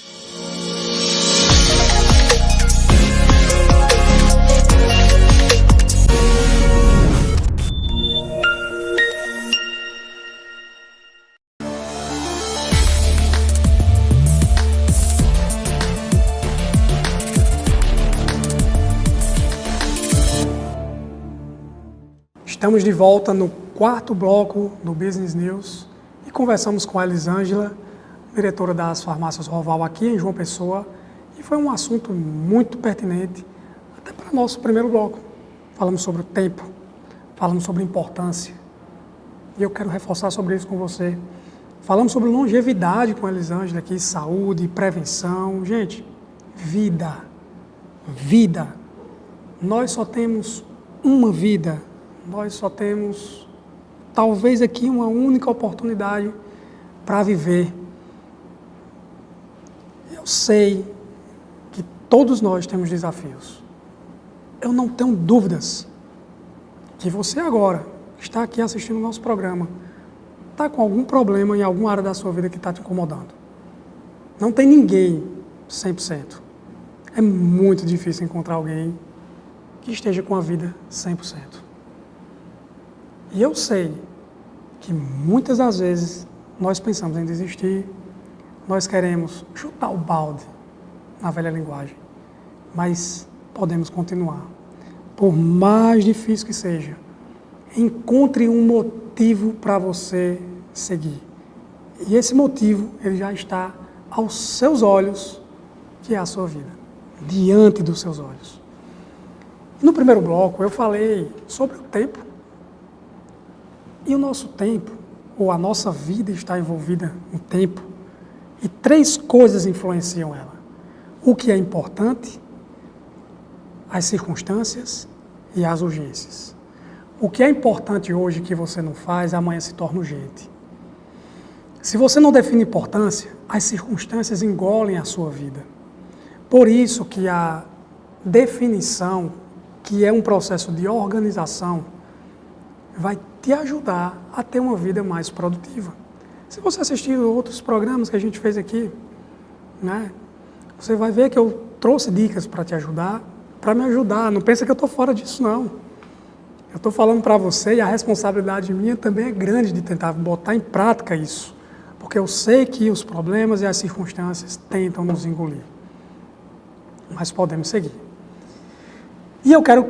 Estamos de volta no quarto bloco do Business News e conversamos com a Elisângela, diretora das farmácias Roval aqui em João Pessoa, e foi um assunto muito pertinente até para o nosso primeiro bloco. Falamos sobre o tempo, falamos sobre importância, e eu quero reforçar sobre isso com você. Falamos sobre longevidade com a Elisângela aqui, saúde, prevenção. Gente, vida. Nós só temos uma vida. Nós só temos, talvez aqui, uma única oportunidade para viver. Eu sei que todos nós temos desafios. eu não tenho dúvidas que você agora, que está aqui assistindo o nosso programa, está com algum problema em alguma área da sua vida que está te incomodando. Não tem ninguém 100%. É muito difícil encontrar alguém que esteja com a vida 100%. E eu sei que muitas das vezes nós pensamos em desistir, nós queremos chutar o balde, na velha linguagem, mas podemos continuar. Por mais difícil que seja, encontre um motivo para você seguir. E esse motivo, ele já está aos seus olhos, que é a sua vida, diante dos seus olhos. No primeiro bloco, eu falei sobre o tempo. E o nosso tempo, ou a nossa vida está envolvida no tempo, e 3 coisas influenciam ela. O que é importante, as circunstâncias e as urgências. O que é importante hoje que você não faz, amanhã se torna urgente. Se você não define importância, as circunstâncias engolem a sua vida. Por isso que a definição, que é um processo de organização, vai te ajudar a ter uma vida mais produtiva. Se você assistir outros programas que a gente fez aqui, né, você vai ver que eu trouxe dicas para te ajudar, para me ajudar. Não pensa que eu estou fora disso, não. Eu estou falando para você e a responsabilidade minha também é grande de tentar botar em prática isso. Porque eu sei que os problemas e as circunstâncias tentam nos engolir. Mas podemos seguir. E eu quero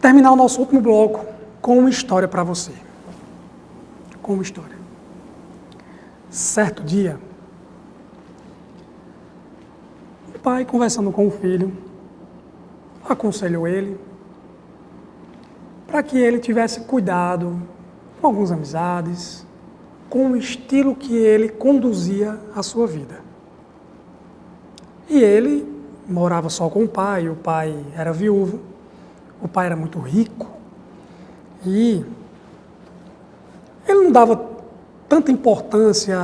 terminar o nosso último bloco com uma história para você. Com uma história. Certo dia, o pai, conversando com o filho, aconselhou ele para que ele tivesse cuidado com algumas amizades, com o estilo que ele conduzia a sua vida. E ele morava só com o pai era viúvo, o pai era muito rico, e ele não dava tanta importância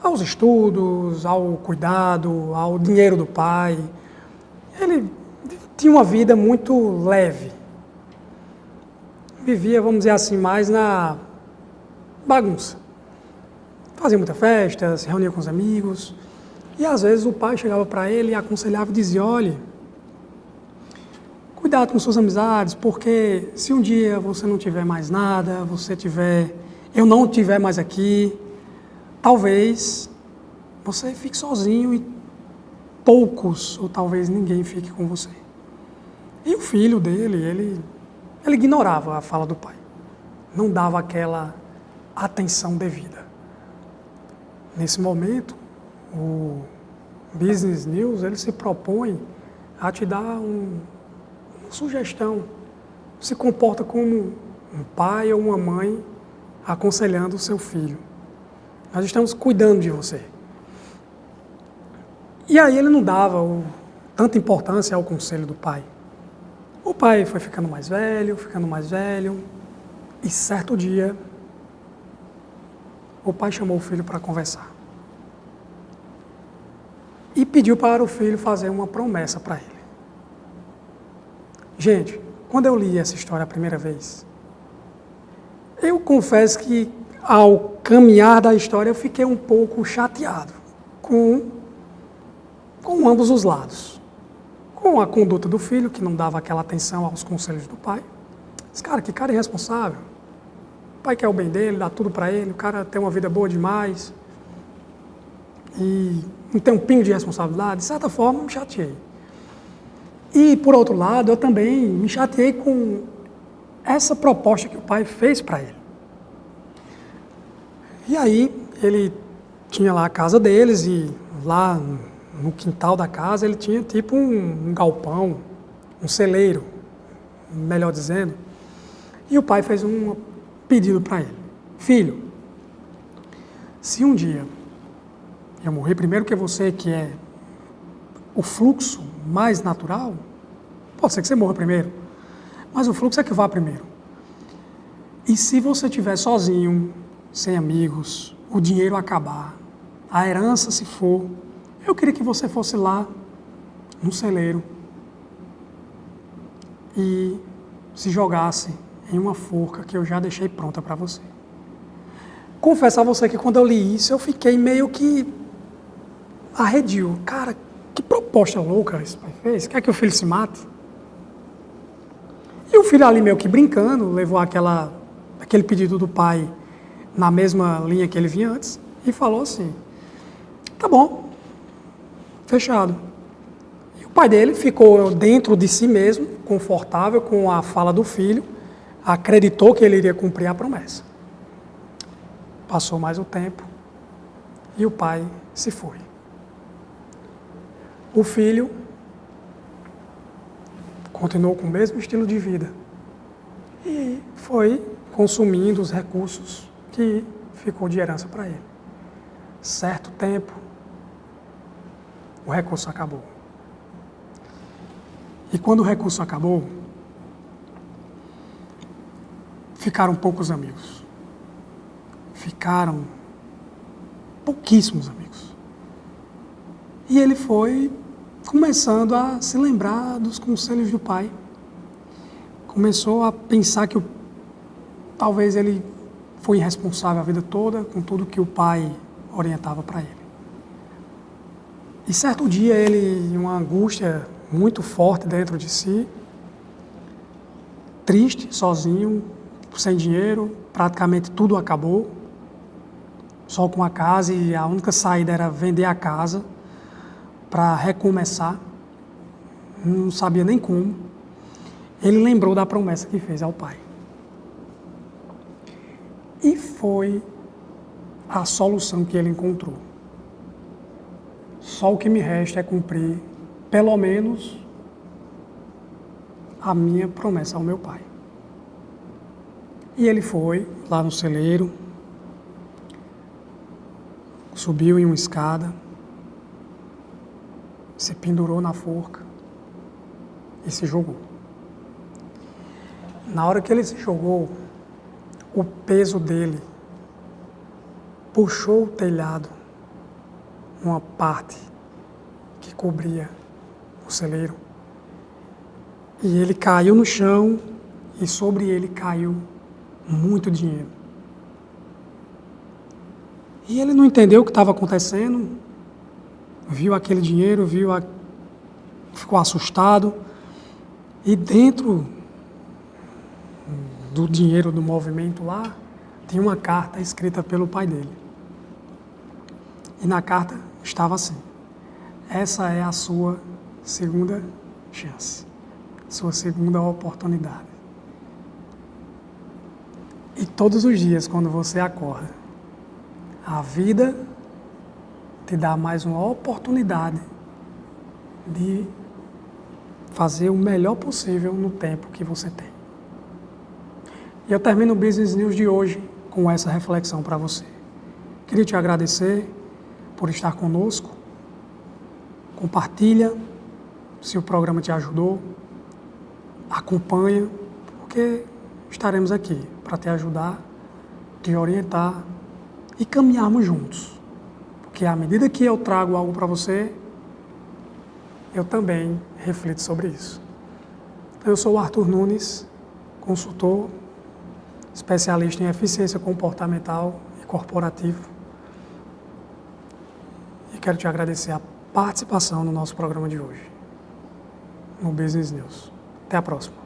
aos estudos, ao cuidado, ao dinheiro do pai. Ele tinha uma vida muito leve. Vivia, vamos dizer assim, mais na bagunça. Fazia muita festa, se reunia com os amigos. E às vezes o pai chegava para ele e aconselhava e dizia: olhe, cuidado com suas amizades, porque se um dia você não tiver mais nada, eu não estiver mais aqui, talvez você fique sozinho e poucos, ou talvez ninguém fique com você. E o filho dele, ele ignorava a fala do pai. Não dava aquela atenção devida. Nesse momento, o Business News, ele se propõe a te dar uma sugestão. Se comporta como um pai ou uma mãe aconselhando o seu filho. Nós estamos cuidando de você. E aí ele não dava tanta importância ao conselho do pai. O pai foi ficando mais velho, e certo dia, o pai chamou o filho para conversar. E pediu para o filho fazer uma promessa para ele. Gente, quando eu li essa história a primeira vez, eu confesso que ao caminhar da história eu fiquei um pouco chateado com ambos os lados. Com a conduta do filho, que não dava aquela atenção aos conselhos do pai. Esse cara, que cara irresponsável. O pai quer o bem dele, dá tudo para ele, o cara tem uma vida boa demais. E não tem um pingo de responsabilidade. De certa forma, me chateei. E, por outro lado, eu também me chateei com essa proposta que o pai fez para ele. E aí, ele tinha lá a casa deles e lá no quintal da casa ele tinha tipo um galpão, um celeiro, melhor dizendo. E o pai fez um pedido para ele: filho, se um dia eu morrer primeiro que você, que é o fluxo mais natural, pode ser que você morra primeiro, mas o fluxo é que vá primeiro. E se você estiver sozinho, sem amigos, o dinheiro acabar, a herança se for, eu queria que você fosse lá, no celeiro, e se jogasse em uma forca que eu já deixei pronta para você. Confesso a você que quando eu li isso, eu fiquei meio que arredio. Cara, que proposta louca esse pai fez? Quer que o filho se mate? E o filho ali meio que brincando, levou aquele pedido do pai na mesma linha que ele vinha antes e falou assim, tá bom, fechado. E o pai dele ficou dentro de si mesmo, confortável com a fala do filho, acreditou que ele iria cumprir a promessa. Passou mais o tempo e o pai se foi. O filho continuou com o mesmo estilo de vida e foi consumindo os recursos que ficou de herança para ele. Certo tempo, o recurso acabou. E quando o recurso acabou, ficaram poucos amigos. Ficaram pouquíssimos amigos. E ele foi começando a se lembrar dos conselhos do pai. Começou a pensar que talvez ele foi irresponsável a vida toda com tudo que o pai orientava para ele. E certo dia ele, uma angústia muito forte dentro de si, triste, sozinho, sem dinheiro, praticamente tudo acabou, só com a casa, e a única saída era vender a casa para recomeçar, não sabia nem como. Ele lembrou da promessa que fez ao pai. E foi a solução que ele encontrou. Só o que me resta é cumprir, pelo menos, a minha promessa ao meu pai. E ele foi lá no celeiro, subiu em uma escada, se pendurou na forca e se jogou. Na hora que ele se jogou, o peso dele puxou o telhado, uma parte que cobria o celeiro, e ele caiu no chão e sobre ele caiu muito dinheiro. E ele não entendeu o que estava acontecendo, viu aquele dinheiro, ficou assustado, e dentro do dinheiro do movimento lá, tinha uma carta escrita pelo pai dele. E na carta estava assim: essa é a sua segunda chance, sua segunda oportunidade. E todos os dias, quando você acorda, a vida te dá mais uma oportunidade de fazer o melhor possível no tempo que você tem. E eu termino o Business News de hoje com essa reflexão para você. Queria te agradecer por estar conosco. Compartilha se o programa te ajudou. Acompanha, porque estaremos aqui para te ajudar, te orientar e caminharmos juntos. Porque à medida que eu trago algo para você, eu também reflito sobre isso. Então, eu sou o Arthur Nunes, consultor, especialista em eficiência comportamental e corporativa. E quero te agradecer a participação no nosso programa de hoje, no Business News. Até a próxima.